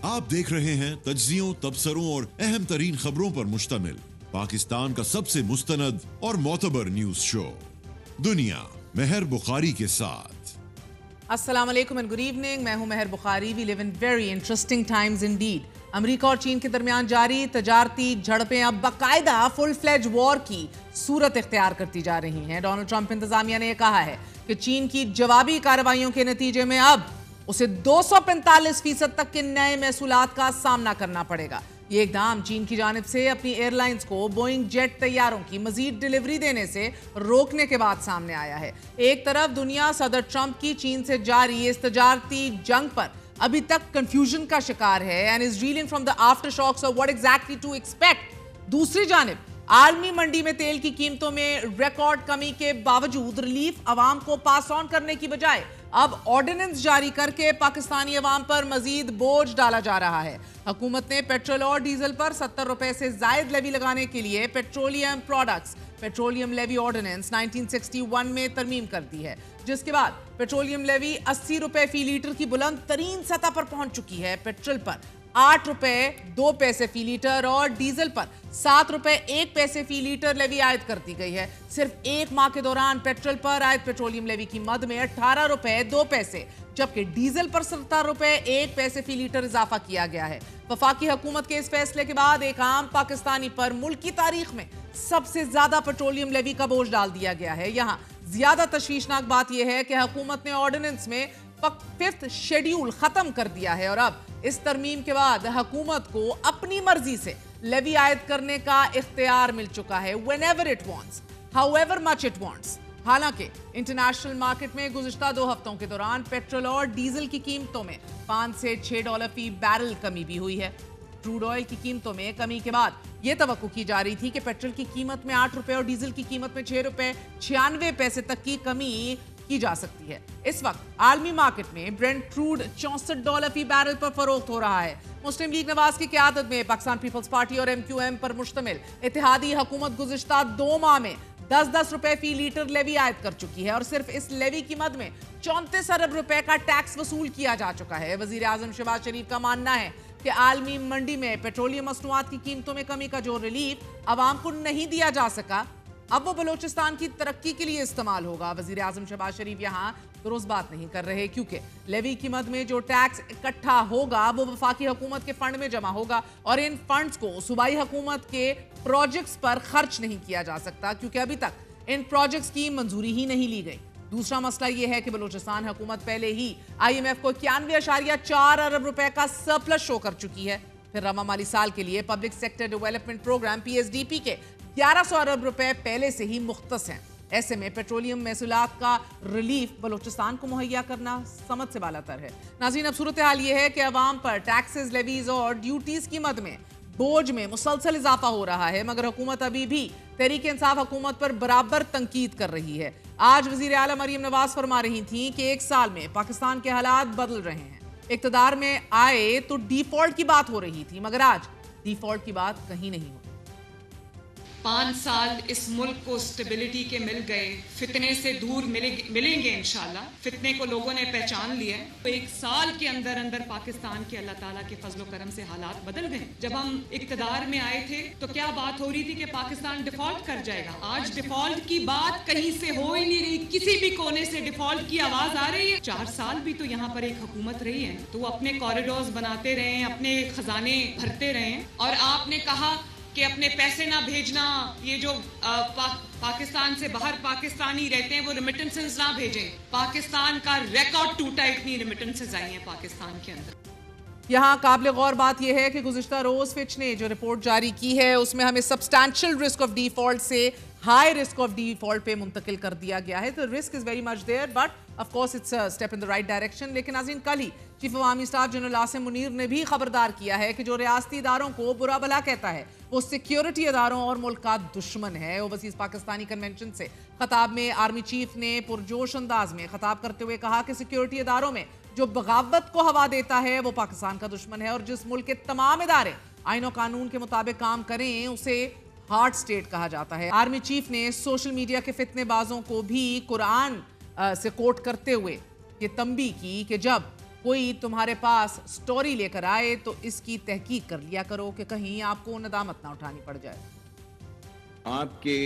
آپ دیکھ رہے ہیں تجزیوں، تبصروں اور اہم ترین خبروں پر مشتمل پاکستان کا سب سے مستند اور معتبر نیوز شو دنیا مہر بخاری کے ساتھ۔ السلام علیکم اینڈ گڈ ایوننگ، میں ہوں Mehr Bukhari. We live in very interesting times indeed. امریکہ اور چین کے درمیان جاری تجارتی جھڑپیں اب باقاعدہ فل فلیج وار کی صورت اختیار کرتی جا رہی ہیں۔ ڈونلڈ ٹرمپ انتظامیہ نے یہ کہا ہے کہ چین کی جوابی کارروائیوں کے نتیجے میں اب اسے 245% تک کے نئے محصولات کا سامنا کرنا پڑے گا۔ یہ اقدام چین کی جانب سے اپنی ایئر لائنز کو بوئنگ جیٹ طیاروں کی مزید ڈیلیوری دینے سے روکنے کے بعد سامنے آیا ہے۔ ایک طرف دنیا صدر ٹرمپ کی چین سے جاری اس تجارتی جنگ پر ابھی تک کنفیوژن کا شکار ہے and is reeling from the aftershocks of what exactly to expect۔ دوسری جانب عالمی منڈی میں تیل کی قیمتوں میں ریکارڈ کمی کے باوجود ریلیف عوام کو پاس آن کرنے کی بجائے اب آرڈیننس جاری کر کے پاکستانی عوام پر مزید بوجھ ڈالا جا رہا ہے۔ حکومت نے پیٹرول اور ڈیزل پر 70 روپے سے زائد لیوی لگانے کے لیے petroleum products petroleum levy ordinance 1961 میں ترمیم کر دی ہے، جس کے بعد پیٹرولیم لیوی 80 روپے فی لیٹر کی بلند ترین سطح پر پہنچ چکی ہے۔ پیٹرول پر 8 روپے 2 پیسے فی لیٹر اور ڈیزل پر 7 روپے 1 پیسے فی لیٹر لیوی عائد کر دی گئی ہے۔ صرف ایک ماہ کے دوران پیٹرول پر عائد پیٹرولیم لیوی کی مد میں 18 روپے 2 پیسے جبکہ ڈیزل پر 70 روپے 1 پیسے فی لیٹر اضافہ کیا گیا ہے۔ وفاقی حکومت کے اس فیصلے کے بعد ایک عام پاکستانی پر ملک کی تاریخ میں سب سے زیادہ پیٹرولیم لیوی کا بوجھ ڈال دیا گیا ہے۔ یہاں زیادہ تشویشناک بات یہ ہے کہ حکومت نے آرڈیننس میں 5th شیڈیول ختم کر دیا ہے اور اب اس ترمیم کے بعد حکومت کو اپنی مرضی سے لیوی عائد کرنے کا اختیار مل چکا ہے whenever it wants, however much it wants۔ حالانکہ انٹرنیشنل مارکیٹ میں گزشتہ 2 ہفتوں کے دوران پیٹرول اور ڈیزل کی قیمتوں میں 5 سے $6 فی بیرل کمی بھی ہوئی ہے۔ کروڈ آئل کی قیمتوں میں کمی کے بعد یہ توقع کی جا رہی تھی کہ پیٹرول کی قیمت میں 8 روپے اور ڈیزل کی قیمت میں 6 روپے 96 پیسے تک کی کمی کی جا سکتی ہے۔ اس وقت عالمی مارکیٹ میں برنٹ کروڈ $64 فی بیرل پر فروخت ہو رہا ہے۔ مسلم لیگ نواز کی قیادت میں پاکستان پیپلز پارٹی اور MQM پر مشتمل اتحادی حکومت گزشتہ 2 ماہ میں 10 روپے فی لیٹر لیوی عائد کر چکی ہے اور صرف اس لیوی کی مد میں 34 ارب روپے کا ٹیکس وصول کیا جا چکا ہے۔ وزیر اعظم شہباز شریف کا ماننا ہے کہ عالمی منڈی میں پیٹرولیم مصنوعات کی قیمتوں میں کمی کا جو ریلیف عوام کو نہیں دیا جا سکا اب وہ بلوچستان کی ترقی کے لیے استعمال ہوگا۔ وزیر اعظم شہباز شریف یہاں درست بات نہیں کر رہے کیونکہ لیوی کی مد میں جو ٹیکس اکٹھا ہوگا وہ وفاقی حکومت کے فنڈ میں جمع ہوگا اور ان فنڈز کو صوبائی حکومت کے پروجیکٹس پر خرچ نہیں کیا جا سکتا کیونکہ ابھی تک ان پروجیکٹس کی منظوری ہی نہیں لی گئی۔ دوسرا مسئلہ یہ ہے کہ بلوچستان حکومت پہلے ہی IMF کو 91.4 ارب روپے کا سرپلس شو کر چکی ہے۔ پھر رواں مالی سال کے لیے public sector development programme PSDP کے 1100 ارب روپے پہلے سے ہی مختص ہیں۔ ایسے میں پیٹرولیم محصولات کا ریلیف بلوچستان کو مہیا کرنا سمجھ سے بالاتر ہے۔ ناظرین، اب صورتحال یہ ہے کہ عوام پر ٹیکسز، لیویز اور ڈیوٹیز کی مد میں بوجھ میں مسلسل اضافہ ہو رہا ہے مگر حکومت ابھی بھی تحریک انصاف حکومت پر برابر تنقید کر رہی ہے۔ آج وزیر اعلیٰ مریم نواز فرما رہی تھیں کہ 1 سال میں پاکستان کے حالات بدل رہے ہیں۔ اقتدار میں آئے تو ڈیفالٹ کی بات ہو رہی تھی مگر آج ڈیفالٹ کی بات کہیں نہیں ہو۔ 5 سال اس ملک کو سٹیبلٹی کے مل گئے، فتنے سے دور ملیں گے انشاءاللہ۔ فتنے کو لوگوں نے پہچان لیا ہے۔ 1 سال کے اندر پاکستان کے اللہ تعالیٰ کے فضل و کرم سے حالات بدل گئے۔ جب ہم اقتدار میں آئے تھے تو کیا بات ہو رہی تھی کہ پاکستان ڈیفالٹ کر جائے گا۔ آج ڈیفالٹ کی بات کہیں سے ہو ہی نہیں رہی، کسی بھی کونے سے ڈیفالٹ کی آواز آ رہی ہے۔ 4 سال بھی تو یہاں پر ایک حکومت رہی ہے تو وہ اپنے کوریڈورز بناتے رہے، اپنے خزانے بھرتے رہے اور آپ نے کہا کہ اپنے پیسے نہ بھیجنا، یہ جو پاکستان سے باہر پاکستانی رہتے ہیں وہ ریمیٹنسز نہ بھیجیں۔ پاکستان کا ریکارڈ ٹوٹا، اتنی ریمیٹنسز آئی ہیں پاکستان کے اندر۔ یہاں قابل غور بات یہ ہے کہ گزشتہ روز فچ نے جو رپورٹ جاری کی ہے اس میں ہمیں سبسٹانشل رسک آف ڈیفالٹ سے ہائی رسک آف ڈیفالٹ پہ منتقل کر دیا گیا ہے۔ تو risk is very much there but of course it's step in the right direction. لیکن ناظرین، کل ہی چیف عوامی اسٹاف جنرل عاصم منیر نے بھی خبردار کیا ہے کہ جو ریاستی اداروں کو برا بھلا کہتا ہے وہ سیکیورٹی اداروں اور ملک کا دشمن ہے۔ اوورسیز پاکستانی کنونشن سے خطاب میں آرمی چیف نے پرجوش انداز میں خطاب کرتے ہوئے کہا کہ سیکیورٹی اداروں میں جو بغاوت کو ہوا دیتا ہے وہ پاکستان کا دشمن ہے اور جس ملک کے تمام ادارے آئین و قانون کے مطابق کام کریں اسے ہارڈ سٹیٹ کہا جاتا ہے۔ آرمی چیف نے سوشل میڈیا کے فتنے بازوں کو بھی قرآن سے کوٹ کرتے ہوئے یہ تنبیہ کی کہ جب کوئی تمہارے پاس سٹوری لے کر آئے تو اس کی تحقیق کر لیا کرو کہ کہیں آپ کو ندامت نہ اٹھانی پڑ جائے. آپ کے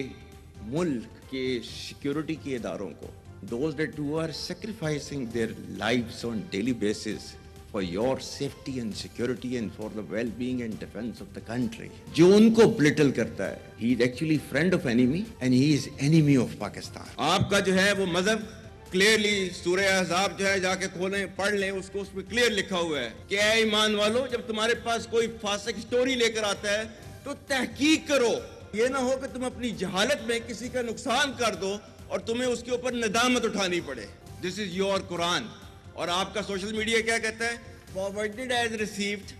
ملک کے سیکیورٹی کے اداروں کو, those that who are sacrificing their lives on daily basis for your safety and security and for the well-being and defense of the country, جو ان کو belittle کرتا ہے, he is actually friend of enemy and he is enemy of Pakistan. آپ کا جو ہے وہ مذہب کلیئرلی سورہ احزاب جو ہے جا کے کھولیں پڑھ لیں, اس کو اس میں کلیئر لکھا ہوا ہے کہ اے ایمان والو, جب تمہارے پاس کوئی فاسق سٹوری لے کر آتا ہے تو تحقیق کرو. یہ نہ ہو کہ تم اپنی جہالت میں کسی کا نقصان کر دو اور تمہیں اس کے اوپر ندامت اٹھانی پڑے. دس از یور قرآن. اور آپ کا سوشل میڈیا کیا کہتا ہے؟ فارورڈڈ ایز ریسیوڈ.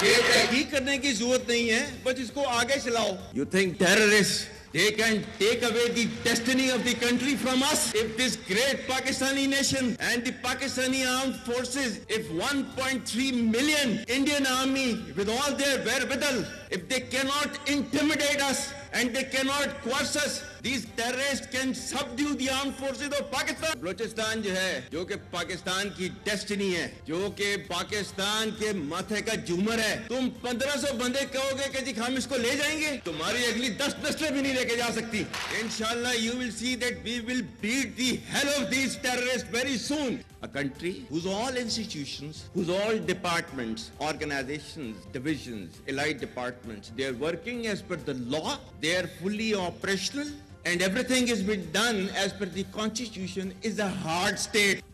یہ تحقیق کرنے کی ضرورت نہیں ہے, بس اس کو آگے چلاؤ. You think terrorist they can take away the destiny of the country from us? If this great Pakistani nation and the Pakistani armed forces, if 1.3 million Indian army with all their wherewithal, if they cannot intimidate us and they cannot coerce us, these terrorists can subdue the armed forces of Pakistan. Balochistan جو ہے, جو کہ پاکستان کی destiny ہے, جو کہ پاکستان کے ماتھے کا جومر ہے, تم 1500 بندے کہو گے کہ جی ہم اس کو لے جائیں گے, تمہاری اگلی 10 نسلیں بھی نہیں لے کے جا سکتی. انشاءاللہ you will see that we will beat the hell of these terrorists very soon. A country whose all institutions, whose all departments, organizations, divisions, allied departments, they are working as per the law, they are fully operational, and everything is being done as per the constitution, is a hard state.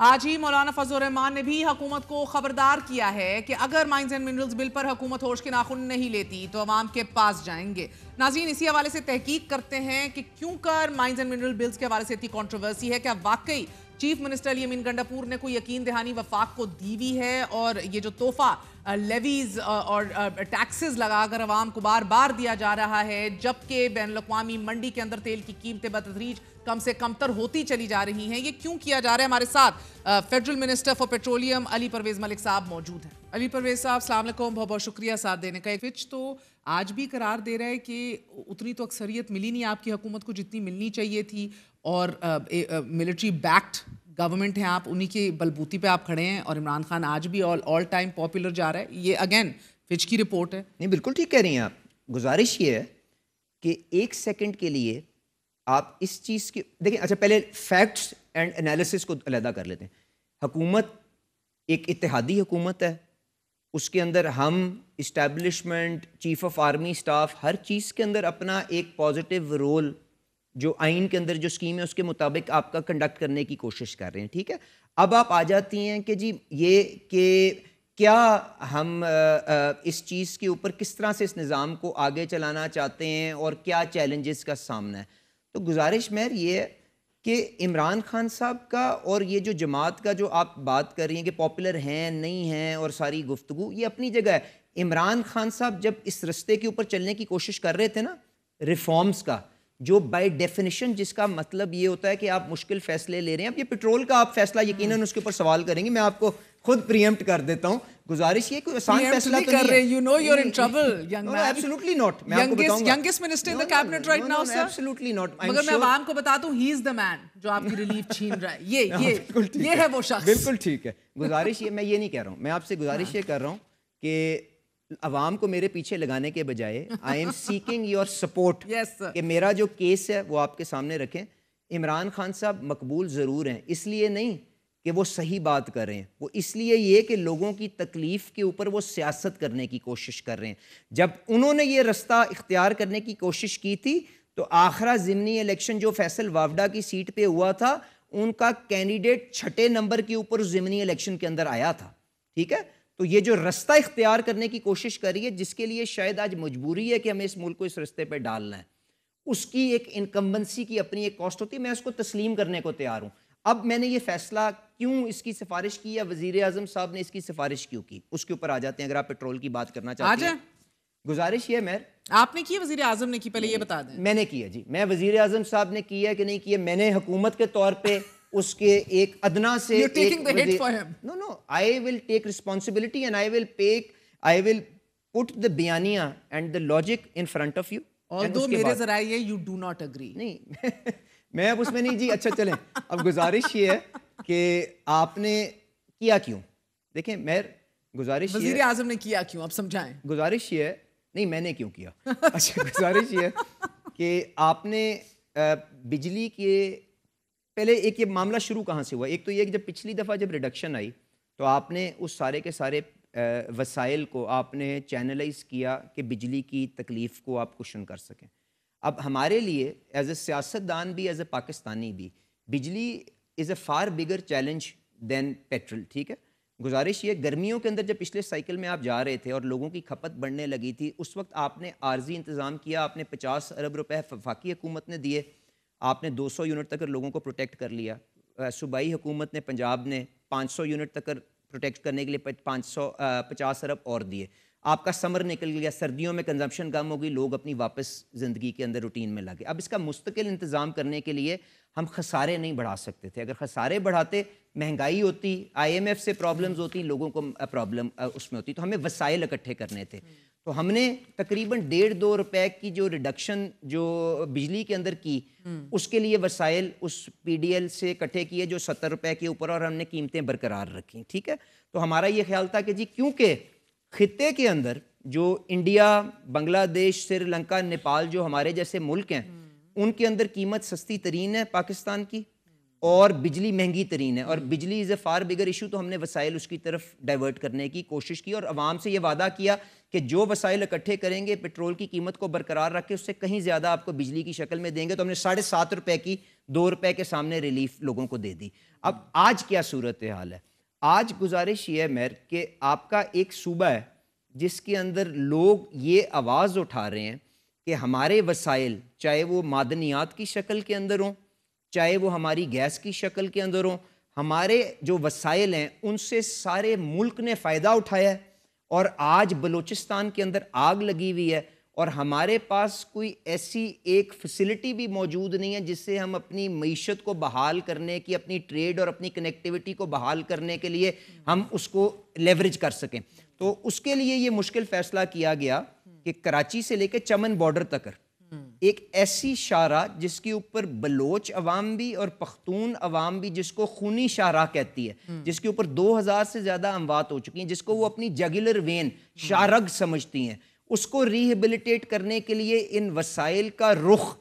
آج ہی مولانا فضل الرحمان نے بھی حکومت کو خبردار کیا ہے کہ اگر مائنز اینڈ منرلز بل پر حکومت ہوش کے ناخن نہیں لیتی تو عوام کے پاس جائیں گے. ناظرین, اسی حوالے سے تحقیق کرتے ہیں کہ کیوں کر مائنز اینڈ منرل بلز کے حوالے سے اتنی کنٹروورسی ہے. کیا واقعی چیف منسٹر علی امین گنڈاپور نے کوئی یقین دہانی وفاق کو دی ہوئی ہے, اور یہ جو تحفہ لیویز اور ٹیکسز لگا کر عوام کو بار بار دیا جا رہا ہے, جبکہ بین الاقوامی منڈی کے اندر تیل کی قیمتیں بتدریج کم سے کم تر ہوتی چلی جا رہی ہیں, یہ کیوں کیا جا رہا ہے؟ ہمارے ساتھ فیڈرل منسٹر فار پیٹرولیم علی پرویز ملک صاحب موجود ہیں. علی پرویز صاحب السلام علیکم, بہت بہت شکریہ ساتھ دینے کا. ایک وچ تو آج بھی قرار دے رہا ہے کہ اتنی تو اکثریت ملی نہیں آپ کی حکومت کو جتنی ملنی چاہیے تھی, اور ملٹری بیکڈ گورنمنٹ ہیں آپ, انہی کے بلبوتی پہ آپ کھڑے ہیں, اور عمران خان آج بھی آل ٹائم پاپولر جا رہا ہے. یہ اگین فچ کی رپورٹ ہے. نہیں, بالکل ٹھیک کہہ رہی ہیں آپ. گزارش یہ ہے کہ ایک سیکنڈ کے لیے آپ اس چیز کی دیکھیں. اچھا, پہلے فیکٹس اینڈ انالیسس کو علیحدہ کر لیتے ہیں. حکومت ایک اتحادی حکومت ہے, اس کے اندر ہم establishment, chief of army staff, ہر چیز کے اندر اپنا ایک پازیٹیو رول جو آئین کے اندر جو اسکیم ہے اس کے مطابق آپ کا کنڈکٹ کرنے کی کوشش کر رہے ہیں. ٹھیک ہے, اب آپ آ جاتی ہیں کہ جی یہ کہ کیا ہم اس چیز کے اوپر کس طرح سے اس نظام کو آگے چلانا چاہتے ہیں اور کیا چیلنجز کا سامنا ہے. تو گزارش مہر یہ ہے کہ عمران خان صاحب کا اور یہ جو جماعت کا جو آپ بات کر رہی ہیں کہ پاپولر ہیں نہیں ہیں اور ساری گفتگو, یہ اپنی جگہ ہے. عمران خان صاحب جب اس رستے کے اوپر چلنے کی کوشش کر رہے تھے نا, ریفارمز کا, جو بائی ڈیفینیشن جس کا مطلب یہ ہوتا ہے کہ آپ مشکل فیصلے لے رہے ہیں. اب یہ پیٹرول کا آپ فیصلہ یقیناً اس کے اوپر سوال کریں گے, میں آپ کو خود پریمپٹ کر دیتا ہوں. گزارش یہ کوئی آسان فیصلہ تو نہیں ہے. You know you're in trouble, young man. Absolutely not. میں آپ کو بتاؤں گا. Youngest minister in the cabinet right now, sir. Absolutely not. مگر میں عوام کو بتا دوں, he is the man جو آپ کی ریلیف چھین رہا ہے. یہ ہے وہ شخص. بالکل ٹھیک ہے. گزارش یہ, میں یہ نہیں کہہ رہا ہوں, میں آپ سے گزارش یہ کر رہا ہوں کہ عوام کو میرے پیچھے لگانے کے بجائے I am seeking your support, کہ میرا جو کیس ہے وہ آپ کے سامنے رکھیں. عمران خان صاحب مقبول ضرور ہیں, اس لیے نہیں کہ وہ صحیح بات کر رہے ہیں, وہ اس لیے یہ کہ لوگوں کی تکلیف کے اوپر وہ سیاست کرنے کی کوشش کر رہے ہیں. جب انہوں نے یہ رستہ اختیار کرنے کی کوشش کی تھی تو آخرا ضمنی الیکشن جو فیصل وافڈا کی سیٹ پہ ہوا تھا, ان کا کینڈیڈیٹ 6 نمبر کے اوپر ضمنی الیکشن کے اندر آیا تھا. ٹھیک ہے, تو یہ جو رستہ اختیار کرنے کی کوشش کری ہے, جس کے لیے شاید آج مجبوری ہے کہ ہمیں اس ملک کو اس رستے پہ ڈالنا ہے, اس کی ایک انکمبنسی کی اپنی ایک کاسٹ ہوتی ہے. میں اس کو تسلیم کرنے کو تیار ہوں. اب میں نے یہ فیصلہ کیوں اس کی سفارش کی, یا وزیر اعظم صاحب نے اس کی سفارش کیوں کی, اس کے اوپر آ جاتے ہیں اگر آپ پیٹرول کی بات کرنا چاہتے ہیں. گزارش یہ ہے, آپ نے کی, وزیر اعظم نے کی, پہلے یہ بتا دیں. میں نے کیا جی, میں وزیر اعظم صاحب نے کیا کہ نہیں کیا, میں نے حکومت کے طور پہ اس کے ایک ادنا سے no, I will take responsibility and I will put the بیانیہ and the logic in front of you. Although میرے ذرائع یہ you do not agree. نہیں میں اب اس میں نہیں جی. اچھا چلیں, اب گزارش یہ ہے کہ آپ نے کیا کیوں. دیکھیں مہر, گزارش وزیر اعظم نے کیا کیوں, اب سمجھائیں. گزارش یہ ہے, نہیں میں نے کیوں کیا. اچھا گزارش یہ ہے کہ آپ نے بجلی کے پہلے ایک یہ معاملہ شروع کہاں سے ہوا. ایک تو یہ کہ جب پچھلی دفعہ جب ریڈکشن آئی تو آپ نے اس سارے کے سارے وسائل کو آپ نے چینلائز کیا کہ بجلی کی تکلیف کو آپ کشن کر سکیں. اب ہمارے لیے ایز اے سیاستدان بھی, ایز اے پاکستانی بھی, بجلی is a far bigger challenge then petrol. ٹھیک ہے. گزارش یہ, گرمیوں کے اندر جب پچھلے سائیکل میں آپ جا رہے تھے اور لوگوں کی کھپت بڑھنے لگی تھی, اس وقت آپ نے عارضی انتظام کیا. آپ نے 50 ارب روپے وفاقی حکومت نے دیے, آپ نے 200 یونٹ تک لوگوں کو پروٹیکٹ کر لیا. صوبائی حکومت نے, پنجاب نے 500 یونٹ تک پروٹیکٹ کرنے کے لیے 50 ارب اور دیے. آپ کا سمر نکل گیا, سردیوں میں کنزمپشن کم ہو گئی, لوگ اپنی واپس زندگی کے اندر روٹین میں لگے. اب اس کا مستقل انتظام کرنے کے لیے ہم خسارے نہیں بڑھا سکتے تھے. اگر خسارے بڑھاتے, مہنگائی ہوتی, IMF سے پرابلمز ہوتی, لوگوں کو پرابلم اس میں ہوتی, تو ہمیں وسائل اکٹھے کرنے تھے. تو ہم نے تقریباً 1.5-2 روپے کی جو ریڈکشن جو بجلی کے اندر کی, اس کے لیے وسائل اس PDL سے اکٹھے کیے جو 70 روپے کے اوپر, اور ہم نے قیمتیں برقرار رکھیں. ٹھیک ہے. تو ہمارا یہ خیال تھا کہ جی کیونکہ خطے کے اندر جو انڈیا, بنگلہ دیش, سری لنکا, نیپال جو ہمارے جیسے ملک ہیں, ان کے اندر قیمت سستی ترین ہے پاکستان کی, اور بجلی مہنگی ترین ہے, اور بجلی is a far bigger issue. تو ہم نے وسائل اس کی طرف ڈائیورٹ کرنے کی کوشش کی, اور عوام سے یہ وعدہ کیا کہ جو وسائل اکٹھے کریں گے پٹرول کی قیمت کو برقرار رکھ کے اس سے کہیں زیادہ آپ کو بجلی کی شکل میں دیں گے. تو ہم نے 7.5 روپے کی 2 روپے کے سامنے ریلیف لوگوں کو دے دی. اب آج کیا صورتحال ہے؟ آج گزارش یہ ہے مہر کہ آپ کا ایک صوبہ ہے جس کے اندر لوگ یہ آواز اٹھا رہے ہیں کہ ہمارے وسائل, چاہے وہ معدنیات کی شکل کے اندر ہوں, چاہے وہ ہماری گیس کی شکل کے اندر ہوں, ہمارے جو وسائل ہیں ان سے سارے ملک نے فائدہ اٹھایا ہے. اور آج بلوچستان کے اندر آگ لگی ہوئی ہے, اور ہمارے پاس کوئی ایسی ایک فیسلٹی بھی موجود نہیں ہے جس سے ہم اپنی معیشت کو بحال کرنے کی, اپنی ٹریڈ اور اپنی کنیکٹیوٹی کو بحال کرنے کے لیے ہم اس کو لیوریج کر سکیں. تو اس کے لیے یہ مشکل فیصلہ کیا گیا کہ کراچی سے لے کے چمن بارڈر تک ایک ایسی شاہراہ جس کے اوپر بلوچ عوام بھی اور پختون عوام بھی, جس کو خونی شاہراہ کہتی ہے, جس کے اوپر 2000 سے زیادہ اموات ہو چکی ہیں, جس کو وہ اپنی جگولر وین شاہرگ سمجھتی ہیں, اس کو ریہیبلیٹیٹ کرنے کے لیے ان وسائل کا رخ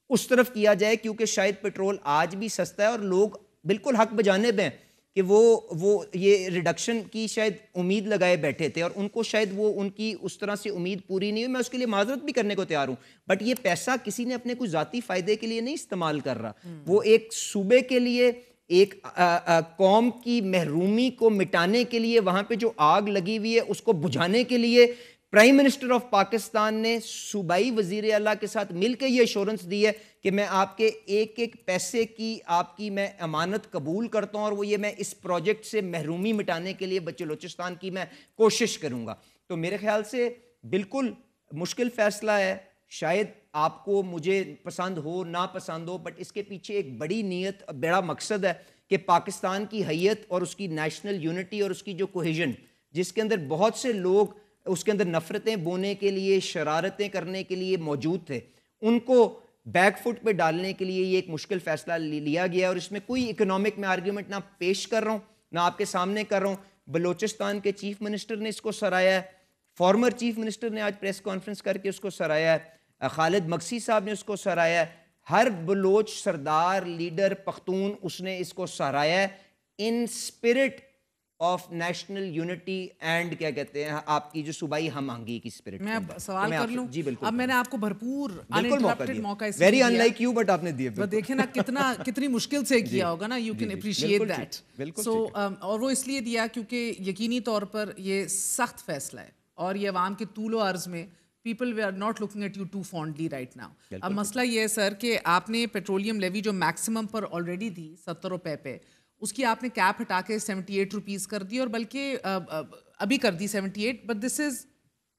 اس طرف کیا جائے, کیونکہ شاید پیٹرول آج بھی سستا ہے اور لوگ بالکل حق بجانب ہیں کہ وہ یہ ریڈکشن کی شاید امید لگائے بیٹھے تھے, اور ان کو شاید وہ ان کی اس طرح سے امید پوری نہیں ہوئی. میں اس کے لیے معذرت بھی کرنے کو تیار ہوں, بٹ یہ پیسہ کسی نے اپنے کوئی ذاتی فائدے کے لیے نہیں استعمال کر رہا. وہ ایک صوبے کے لیے, ایک قوم کی محرومی کو مٹانے کے لیے, وہاں پہ جو آگ لگی ہوئی ہے اس کو بجھانے کے لیے پرائم منسٹر آف پاکستان نے صوبائی وزیر اعلیٰ کے ساتھ مل کے یہ ایشورنس دی ہے کہ میں آپ کے ایک ایک پیسے کی آپ کی میں امانت قبول کرتا ہوں, اور وہ یہ میں اس پروجیکٹ سے محرومی مٹانے کے لیے بلوچستان کی میں کوشش کروں گا. تو میرے خیال سے بالکل مشکل فیصلہ ہے, شاید آپ کو مجھے پسند ہو نہ پسند ہو, بٹ اس کے پیچھے ایک بڑی نیت, بڑا مقصد ہے کہ پاکستان کی حیت اور اس کی نیشنل یونٹی اور اس کی جو کوہیژن, جس کے اندر بہت سے لوگ اس کے اندر نفرتیں بونے کے لیے, شرارتیں کرنے کے لیے موجود تھے, ان کو بیک فٹ پہ ڈالنے کے لیے یہ ایک مشکل فیصلہ لیا گیا. اور اس میں کوئی اکنامک میں آرگیومنٹ نہ پیش کر رہا ہوں نہ آپ کے سامنے کر رہا ہوں. بلوچستان کے چیف منسٹر نے اس کو سراہا ہے, فارمر چیف منسٹر نے آج پریس کانفرنس کر کے اس کو سراہا ہے, خالد مگسی صاحب نے اس کو سراہا ہے, ہر بلوچ سردار, لیڈر, پختون اس نے اس کو سراہا ہے in spirit of national unity and کیا کہتے ہیں آپ کی جو صوبائی ہم آہنگی کی اسپرٹ. میں اب سوال کر لوں. جی بالکل. اب میں نے آپ کو بھرپور انٹرپٹڈ موقع اس very unlike you, but آپ نے دیے. تو دیکھیں نا کتنی مشکل سے کیا ہوگا نا, یو کین اپریشیٹ دیٹ. سو اور وہ اس لیے دیا کیونکہ یقینی طور پر یہ سخت فیصلہ ہے, اور یہ عوام کے طول و عرض میں people we are not looking at you too fondly right now. اب مسئلہ یہ ہے سر کہ آپ نے پیٹرولیم لیوی جو میکسیمم پر آلریڈی دی 70 روپے پہ, اس کی آپ نے کیپ ہٹا کے 78 روپیز کر دی, اور بلکہ ابھی کر دی 78, بٹ دس از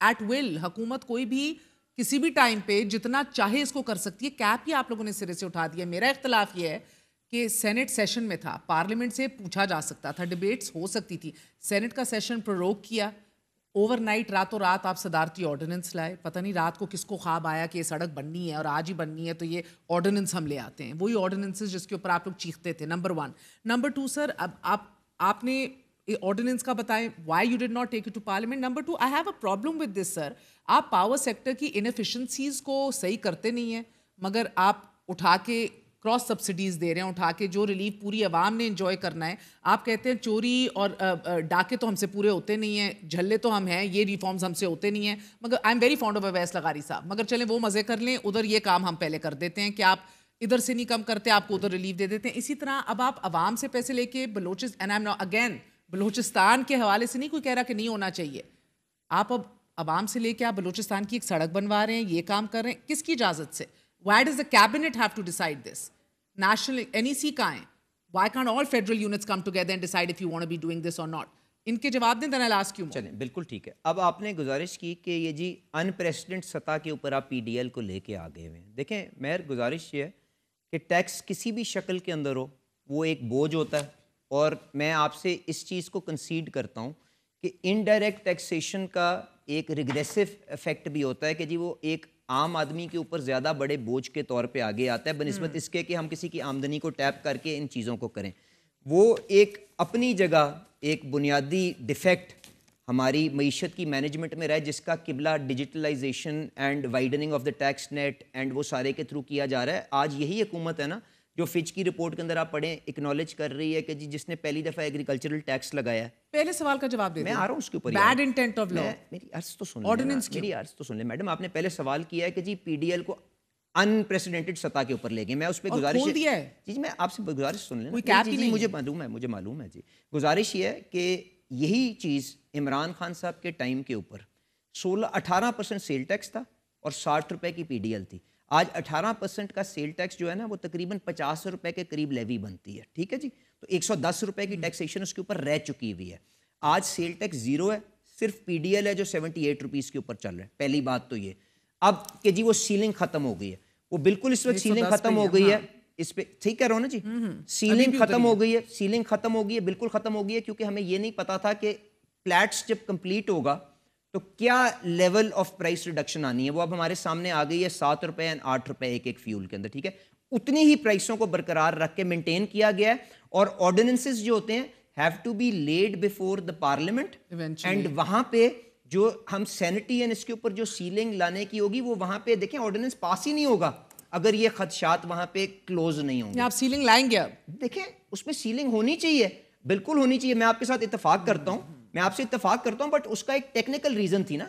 ایٹ ول. حکومت کوئی بھی کسی بھی ٹائم پہ جتنا چاہے اس کو کر سکتی ہے. کیپ ہی آپ لوگوں نے سرے سے اٹھا دیا. میرا اختلاف یہ ہے کہ سینٹ سیشن میں تھا, پارلیمنٹ سے پوچھا جا سکتا تھا, ڈبیٹس ہو سکتی تھی. سینٹ کا سیشن پروروگ کیا, اوور نائٹ راتوں رات آپ صدارتی آرڈیننس لائے, پتہ نہیں رات کو کس کو خواب آیا کہ یہ سڑک بننی ہے اور آج ہی بننی ہے تو یہ آرڈیننس ہم لے آتے ہیں, وہی آرڈیننسز جس کے اوپر آپ لوگ چیختے تھے. نمبر 1. نمبر 2 سر, اب آپ نے آرڈیننس کا بتائیں why you did not take it to parliament. Number 2, I have a problem with this sir, آپ پاور سیکٹر کی انیفیشنسیز کو صحیح کرتے نہیں ہیں مگر آپ اٹھا کے کراس سبسڈیز دے رہے ہیں, اٹھا کے جو ریلیف پوری عوام نے انجوائے کرنا ہے. آپ کہتے ہیں چوری اور ڈاکے تو ہم سے پورے ہوتے نہیں ہیں, جھلے تو ہم ہیں, یہ ریفارمز ہم سے ہوتے نہیں ہیں, مگر I am very fond of Awais لغاری صاحب, مگر چلیں وہ مزے کر لیں, ادھر یہ کام ہم پہلے کر دیتے ہیں کہ آپ ادھر سے نہیں کم کرتے, آپ کو ادھر ریلیف دے دیتے ہیں. اسی طرح اب آپ عوام سے پیسے لے کے بلوچستان کے حوالے سے نہیں کوئی کہہ رہا کہ نہیں ہونا چاہیے, آپ اب عوام سے لے کے آپ بلوچستان کی ایک سڑک بنوا رہے ہیں, یہ کام کر رہے ہیں, کس کی اجازت سے؟ Why does the cabinet have to decide this? National NEC کہاں ہے? Why can't all federal units come together and decide if you want to be doing this or not? ان کے جواب دیں, then I'll ask you more. چلیں بالکل ٹھیک ہے. اب آپ نے گزارش کی کہ یہ جی ان پریسیڈنٹ سطح کے اوپر آپ پی ڈی ایل کو لے کے آگے ہوئے ہیں. دیکھیں مہر, گزارش یہ ہے کہ ٹیکس کسی بھی شکل کے اندر ہو وہ ایک بوجھ ہوتا ہے, اور میں آپ سے اس چیز کو کنسیڈ کرتا ہوں کہ انڈائریکٹ ٹیکسیشن کا ایک ریگریسو افیکٹ بھی ہوتا ہے کہ جی وہ ایک عام آدمی کے اوپر زیادہ بڑے بوجھ کے طور پہ آگے آتا ہے بنسبت اس کے کہ ہم کسی کی آمدنی کو ٹیپ کر کے ان چیزوں کو کریں. وہ ایک اپنی جگہ ایک بنیادی ڈیفیکٹ ہماری معیشت کی مینجمنٹ میں رہا ہے, جس کا قبلہ digitalisation and widening of the tax net and وہ سارے کے تھرو کیا جا رہا ہے. آج یہی حکومت ہے نا جو فچ کی رپورٹ کے اندر آپ پڑھیں اکنالج کر رہی ہے کہ جی جس نے پہلی دفعہ ایگریکلچرل ٹیکس لگایا ہے. پہلے سوال کا جواب دے دیں. میں آ رہا ہوں اس کے اوپر. Bad intent of law. میری عرض تو سن لیں, میری عرض تو سن لیں میڈم. آپ نے پہلے سوال کیا ہے کہ جی پی ڈی ایل کو ان پریسیڈنٹڈ سطح کے اوپر لے گئے. میں اس پہ گزارش جی میں آپ سے گزارش سن لیں. جی مجھے معلوم ہے جی. گزارش یہ ہے کہ یہی چیز عمران خان صاحب کے ٹائم کے اوپر 18% سیل ٹیکس تھا اور 60 روپے کی پی ڈی ایل تھی. آج 18% کا سیل ٹیکس جو ہے نا وہ تقریباً 50 روپے کے قریب لیوی بنتی ہے. ٹھیک ہے جی, تو 110 روپے کی ٹیکسیشن اس کے اوپر رہ چکی ہوئی ہے. آج سیل ٹیکس زیرو ہے, صرف پی ڈی ایل ہے جو 78 روپیز کے اوپر چل رہا ہے. پہلی بات تو یہ اب کہ جی وہ سیلنگ ختم ہو گئی ہے, وہ بالکل اس وقت سیلنگ ختم ہو گئی ہے. اس پہ ٹھیک کہہ رہا ہوں نا جی, سیلنگ ختم ہو گئی ہے, سیلنگ ختم ہو گئی ہے, بالکل ختم ہو گئی ہے, کیونکہ ہمیں یہ نہیں پتا تھا کہ فلیٹس جب کمپلیٹ ہوگا تو کیا لیول آف پرائس ریڈکشن آنی ہے. وہ اب ہمارے سامنے آ گئی ہے 7 روپے اور 8 روپے ایک فیول کے اندر. ٹھیک ہے, اتنی ہی پرائسوں کو برقرار رکھ کے مینٹین کیا گیا ہے. اور آرڈیننسز جو ہوتے ہیں have to be laid before the parliament, and وہاں پہ جو ہم سینٹی اینڈ اس کے اوپر جو سیلنگ لانے کی ہوگی وہ وہاں پہ دیکھیں آرڈیننس پاس ہی نہیں ہوگا اگر یہ خدشات وہاں پہ کلوز نہیں ہوں گے. آپ سیلنگ لائیں گے؟ دیکھیں اس میں سیلنگ ہونی چاہیے, بالکل ہونی چاہیے. میں آپ کے ساتھ اتفاق کرتا ہوں, میں آپ سے اتفاق کرتا ہوں, بٹ اس کا ایک ٹیکنیکل ریزن تھی نا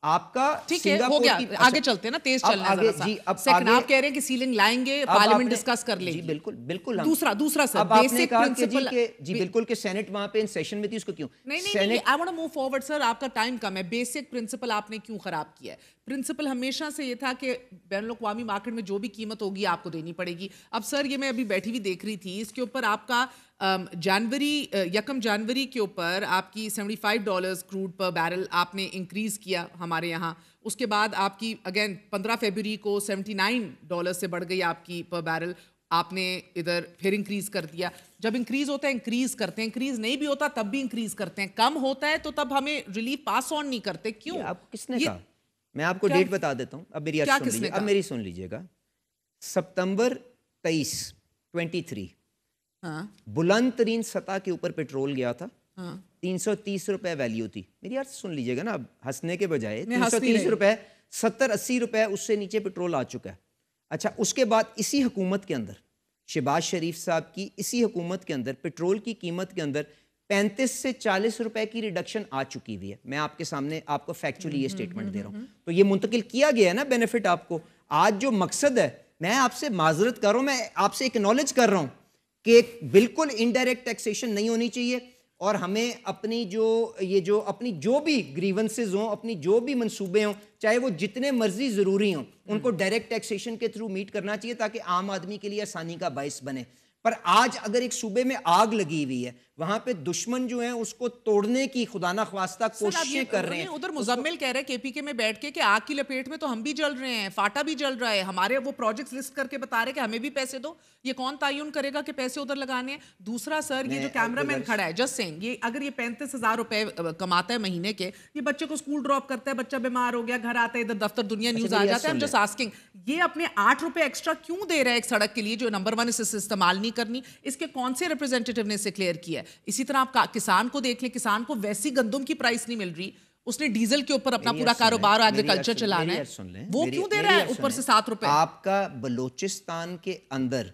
آپ کا. ٹھیک ہے, ہو گیا, آگے چلتے ہیں نا, تیز چلنا ہے ذرا سا. سیکنڈ آپ کہہ رہے ہیں کہ سیلنگ لائیں گے, پارلیمنٹ ڈسکس کر لیں گے. جی بالکل بالکل. دوسرا سر بیسک پرنسپل. جی بالکل کہ سینٹ وہاں پہ ان سیشن میں تھی, اس کو کیوں نہیں I want to move forward sir, آپ کا ٹائم کم ہے. بیسک پرنسپل آپ نے کیوں خراب کیا ہے؟ پرنسپل ہمیشہ سے یہ تھا کہ بین الاقوامی مارکیٹ میں جو بھی قیمت ہوگی آپ کو دینی پڑے گی. اب سر یہ میں ابھی بیٹھی ہوئی دیکھ رہی تھی, اس کے اوپر آپ کا یکم جنوری کے اوپر آپ کی $75 کروڈ پر بیرل آپ نے انکریز کیا ہمارے یہاں. اس کے بعد آپ کی اگین 15 فیبروری کو $79 سے بڑھ گئی آپ کی پر بیرل, آپ نے ادھر پھر انکریز کر دیا. جب انکریز ہوتا ہے انکریز کرتے ہیں, انکریز نہیں بھی ہوتا تب بھی انکریز کرتے ہیں, کم ہوتا ہے تو تب ہمیں ریلیف پاس آن نہیں کرتے. کیوں؟ آپ کس نے کہا؟ میں آپ کو ڈیٹ بتا دیتا ہوں, اب میری سن لیجیے, اب میری سن لیجیے گا. سپتمبر 23 بلند ترین سطح کے اوپر پیٹرول گیا تھا, 330 روپے ویلیو تھی. میری عرض سن لیجیے گا نا, اب ہنسنے کے بجائے 330 روپے 70-80 روپے اس سے نیچے پیٹرول آ چکا ہے. اچھا اس کے بعد اسی حکومت کے اندر, شہباز شریف صاحب کی اسی حکومت کے اندر پیٹرول کی قیمت کے اندر 35 سے 40 روپے کی ریڈکشن آ چکی ہوئی ہے. میں آپ کے سامنے آپ کو فیکچولی یہ سٹیٹمنٹ دے رہا ہوں, تو یہ منتقل کیا گیا ہے نا بینیفٹ آپ کو. آج جو مقصد ہے, میں آپ سے معذرت کر رہا ہوں, میں آپ سے اکنالج کر رہا ہوں کہ بالکل انڈائریکٹ ٹیکسیشن نہیں ہونی چاہیے, اور ہمیں اپنی اپنی جو بھی گریونسز ہوں, اپنی جو بھی منصوبے ہوں, چاہے وہ جتنے مرضی ضروری ہوں, ان کو ڈائریکٹ ٹیکسیشن کے تھرو میٹ کرنا چاہیے تاکہ عام آدمی کے لیے آسانی کا باعث بنے. پر آج اگر ایک صوبے میں آگ لگی ہوئی ہے وہاں پہ دشمن جو ہیں اس کو توڑنے کی خدا نہ خواستہ کوششیں کر رہے ہیں. ادھر مزمل کہہ رہے ہیں KPK میں بیٹھ کے کہ آگ کی لپیٹ میں تو ہم بھی جل رہے ہیں, فاٹا بھی جل رہا ہے, ہمارے وہ پروجیکٹس لسٹ کر کے بتا رہے کہ ہمیں بھی پیسے دو. یہ کون تعین کرے گا کہ پیسے ادھر لگانے ہیں؟ دوسرا سر, یہ جو کیمرہ مین کھڑا ہے جسٹ سینگ, یہ اگر یہ 35,000 روپے کماتا ہے مہینے کے, یہ بچے کو اسکول ڈراپ کرتا ہے, بچہ بیمار ہو گیا, گھر آتا ہے, ادھر دفتر دنیا نیوز آ جاتا ہے, I'm just asking, یہ اپنے 8 روپے ایکسٹرا کیوں دے رہا ہے ایک سڑک کے لیے جو نمبر 1 اس سے استعمال نہیں کرنی؟ اس کے کون سے ریپرزینٹیٹیو نے اسے کلیئر کیا ہے؟ اسی طرح آپ کسان کو دیکھ لیں, کسان کو ویسی گندم کی پرائس نہیں مل رہی, اس نے ڈیزل کے اوپر اپنا پورا کاروبار ایگریکلچر چلانا ہے, وہ کیوں دے رہا ہے اوپر سے 7 روپے؟ آپ کا بلوچستان کے اندر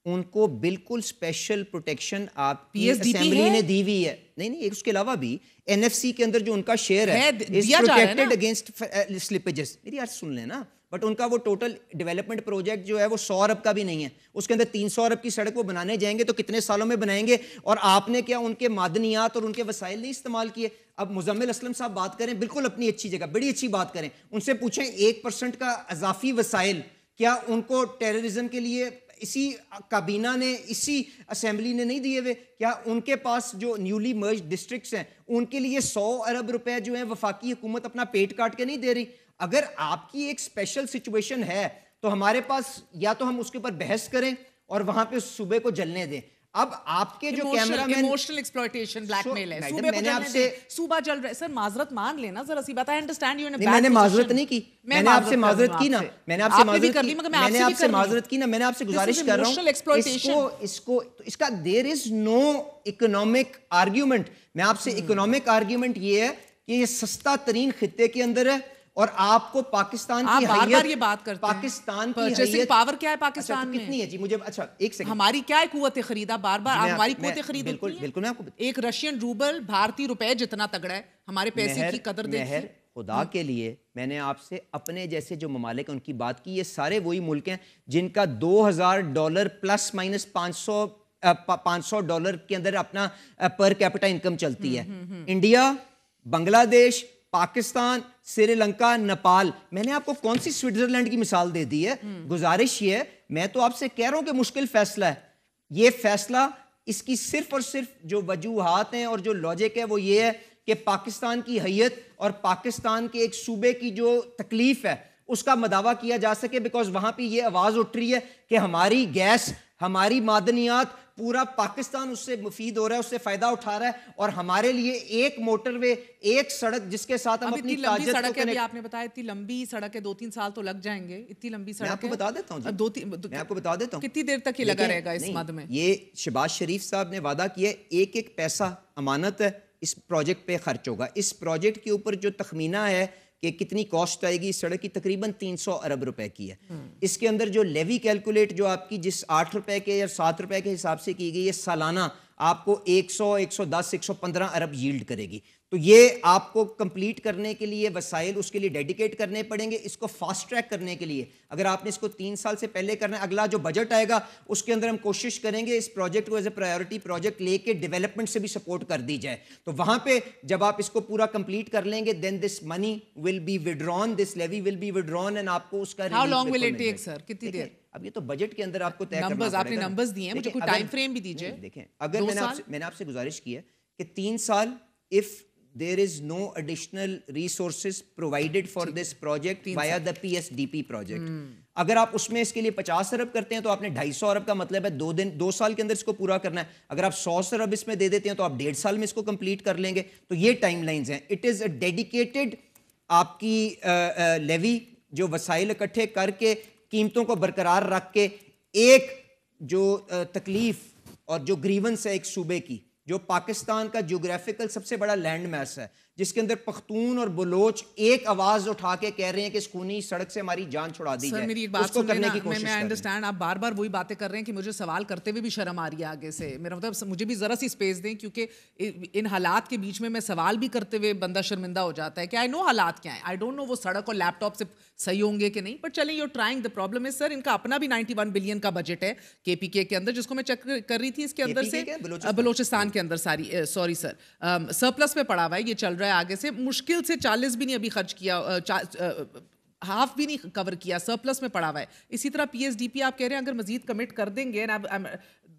ان کو بالکل اسپیشل پروٹیکشن آپ کی اسمبلی نے دی ہوئی ہے. نہیں, اس کے علاوہ بھی NFC کے اندر جو ان کا شیئر ہے is protected against slippages. میری بات سن لیں نا, بٹ ان کا وہ ٹوٹل ڈیولپمنٹ پروجیکٹ جو ہے وہ 100 ارب کا بھی نہیں ہے, اس کے اندر 300 ارب کی سڑک وہ بنانے جائیں گے تو کتنے سالوں میں بنائیں گے, اور آپ نے کیا ان کے معدنیات اور ان کے وسائل نہیں استعمال کیے؟ اب مزمل اسلم صاحب بات کریں, بالکل اپنی اچھی جگہ, بڑی اچھی بات کریں, ان سے پوچھیں 1% کا اضافی وسائل کیا ان کو ٹیررزم کے لیے اسی کابینہ نے, اسی اسمبلی نے نہیں دیے ہوئے؟ کیا ان کے پاس جو نیولی مرج ڈسٹرکٹس ہیں ان کے لیے 100 ارب روپے جو ہیں وفاقی حکومت اپنا پیٹ کاٹ کے نہیں دے رہی؟ اگر آپ کی ایک اسپیشل سچویشن ہے تو ہمارے پاس یا تو ہم اس کے اوپر بحث کریں اور وہاں پہ صوبے کو جلنے دیں. اب آپ کے جو کیمرہ مین ایموشنل ایکسپلویٹیشن بلیک میل ہے, صوبے کو جلنے دیں, صوبہ جل رہا ہے. سر معذرت مان لینا ذرا سی بات ہے, انڈرسٹینڈ یو میں نے معذرت نہیں کی, میں نے آپ سے معذرت کی نا, میں نے آپ سے معذرت کی نا, میں نے آپ سے گزارش کر رہا ہوں اس کا دیر از نو اکنامک آرگیومنٹ. میں آپ سے اکنامک آرگیومنٹ یہ ہے کہ یہ سستا ترین خطے کے اندر ہے, اور آپ کو پاکستان کی حیثیت, یہ بات کرتے ہیں پاکستان کی پرچیسنگ پاور کیا ہے پاکستان میں کتنی ہے جی؟ مجھے اچھا ایک سیکنڈ, ہماری کیا ہے قوت خریدا؟ بار بار ہماری قوت خرید بالکل میں آپ کو ایک رشین روبل بھارتی روپے جتنا تگڑا ہے, ہمارے پیسے کی قدر دیکھیے. خدا کے لیے میں نے آپ سے اپنے جیسے جو ممالک ان کی بات کی, یہ سارے وہی ملک ہیں جن کا $2,000 پلس مائنس $500 کے اندر اپنا پر کیپٹا انکم چلتی ہے. انڈیا, بنگلہ دیش, پاکستان, سری لنکا, نیپال. میں نے آپ کو کون سی سوئٹزرلینڈ کی مثال دے دی ہے؟ گزارش یہ ہے, میں تو آپ سے کہہ رہا ہوں کہ مشکل فیصلہ ہے یہ فیصلہ. اس کی صرف اور صرف جو وجوہات ہیں اور جو لاجک ہے وہ یہ ہے کہ پاکستان کی حیثیت اور پاکستان کے ایک صوبے کی جو تکلیف ہے اس کا مداوع کیا جا سکے, بیکاز وہاں پہ یہ آواز اٹھ رہی ہے کہ ہماری گیس, ہماری معدنیات, پورا پاکستان اس سے مفید ہو رہا ہے, اس سے فائدہ اٹھا رہا ہے, اور ہمارے لیے ایک موٹر وے, ایک سڑک جس کے ساتھ ہم اپنی تاجت کو کنیکٹ. آپ نے بتایا اتنی لمبی سڑک ہے, 2-3 سال تو لگ جائیں گے. اتنی لمبی سڑک میں آپ کو بتا دیتا ہوں جی, میں آپ کو بتا دیتا ہوں کتنی دیر تک یہ لگا رہے گا اس مد میں. یہ شہباز شریف صاحب نے وعدہ کیا ہے ایک ایک پیسہ امانت ہے اس پروجیکٹ پہ خرچ ہوگا. اس پروجیکٹ کے اوپر جو تخمینہ ہے کہ کتنی کاسٹ آئے گی, سڑک کی تقریباً 300 ارب روپے کی ہے. اس کے اندر جو لیوی کیلکولیٹ جو آپ کی جس 8 روپے کے یا 7 روپے کے حساب سے کی گئی ہے, سالانہ آپ کو 100, 110, 115 ارب ییلڈ کرے گی. تو یہ آپ کو کمپلیٹ کرنے کے لیے وسائل اس کے لیے ڈیڈیکیٹ کرنے پڑیں گے. اس کو فاسٹ ٹریک کرنے کے لیے اگر آپ نے اس کو 3 سال سے پہلے کرنا ہے, اگلا جو بجٹ آئے گا اس کے اندر ہم کوشش کریں گے اس پروجیکٹ کو ایز اے پرائیورٹی پروجیکٹ لے کے ڈیولپمنٹ سے بھی سپورٹ کر دی جائے. تو وہاں پہ جب آپ اس کو پورا کمپلیٹ کر لیں گے then this money will be withdrawn, this levy will be withdrawn, and آپ کو اس کا how long will it take sir, کتنی دیر؟ اب یہ تو بجٹ کے اندر آپ کو طے کرنا پڑے گا. آپ نے نمبرز دیے ہیں, مجھے کوئی ٹائم فریم بھی دیجئے. دیکھیں اگر میں نے آپ سے گزارش کی ہے کہ 3 سال if there is no additional resources provided for this project via the PSDP project. اگر آپ اس میں اس کے لیے 50 ارب کرتے ہیں تو آپ نے 250 ارب کا مطلب ہے 2 سال کے اندر اس کو پورا کرنا ہے. اگر آپ 100 ارب اس میں دے دیتے ہیں تو آپ 1.5 سال میں اس کو کمپلیٹ کر لیں گے. تو یہ ٹائم لائنز ہیں. اٹ از اے ڈیڈیکیٹڈ آپ کی لیوی جو وسائل اکٹھے کر کے قیمتوں کو برقرار رکھ کے ایک جو تکلیف اور جو گریونس ہے ایک صوبے کی, جو پاکستان کا جیوگرافیکل سب سے بڑا لینڈ میس ہے, جس کے اندر پختون اور بلوچ ایک آواز اٹھا کے کہہ رہے ہیں کہ اس خونی سڑک سے ہماری جان چھڑا دی جائے. میری ایک بات سن لینا, میں انڈرسٹینڈ آپ بار بار وہی باتیں کر رہے ہیں کہ مجھے سوال کرتے ہوئے بھی شرم آ رہی ہے آگے سے. میرا مطلب مجھے بھی ذرا سی اسپیس دیں, کیونکہ ان حالات کے بیچ میں سوال بھی کرتے ہوئے بندہ شرمندہ ہو جاتا ہے کہ آئی نو حالات کیا ہیں, آئی ڈونٹ نو وہ سڑک اور لیپ ٹاپ سے صحیح ہوں گے کہ نہیں, بٹ چلیں you trying. The problem is sir ان کا اپنا بھی 91 بلین کا بجٹ ہے KPK کے اندر, جس کو میں چیک کر رہی تھی, اس کے اندر سے بلوچستان کے اندر سوری سر سرپلس میں پڑا ہوا ہے, یہ چل رہا ہے آگے سے. مشکل سے 40 بھی نہیں ابھی خرچ کیا, ہاف بھی نہیں کور کیا, سرپلس میں پڑا ہوا ہے. اسی طرح PSDP آپ کہہ رہے ہیں اگر مزید کمٹ کر دیں گے,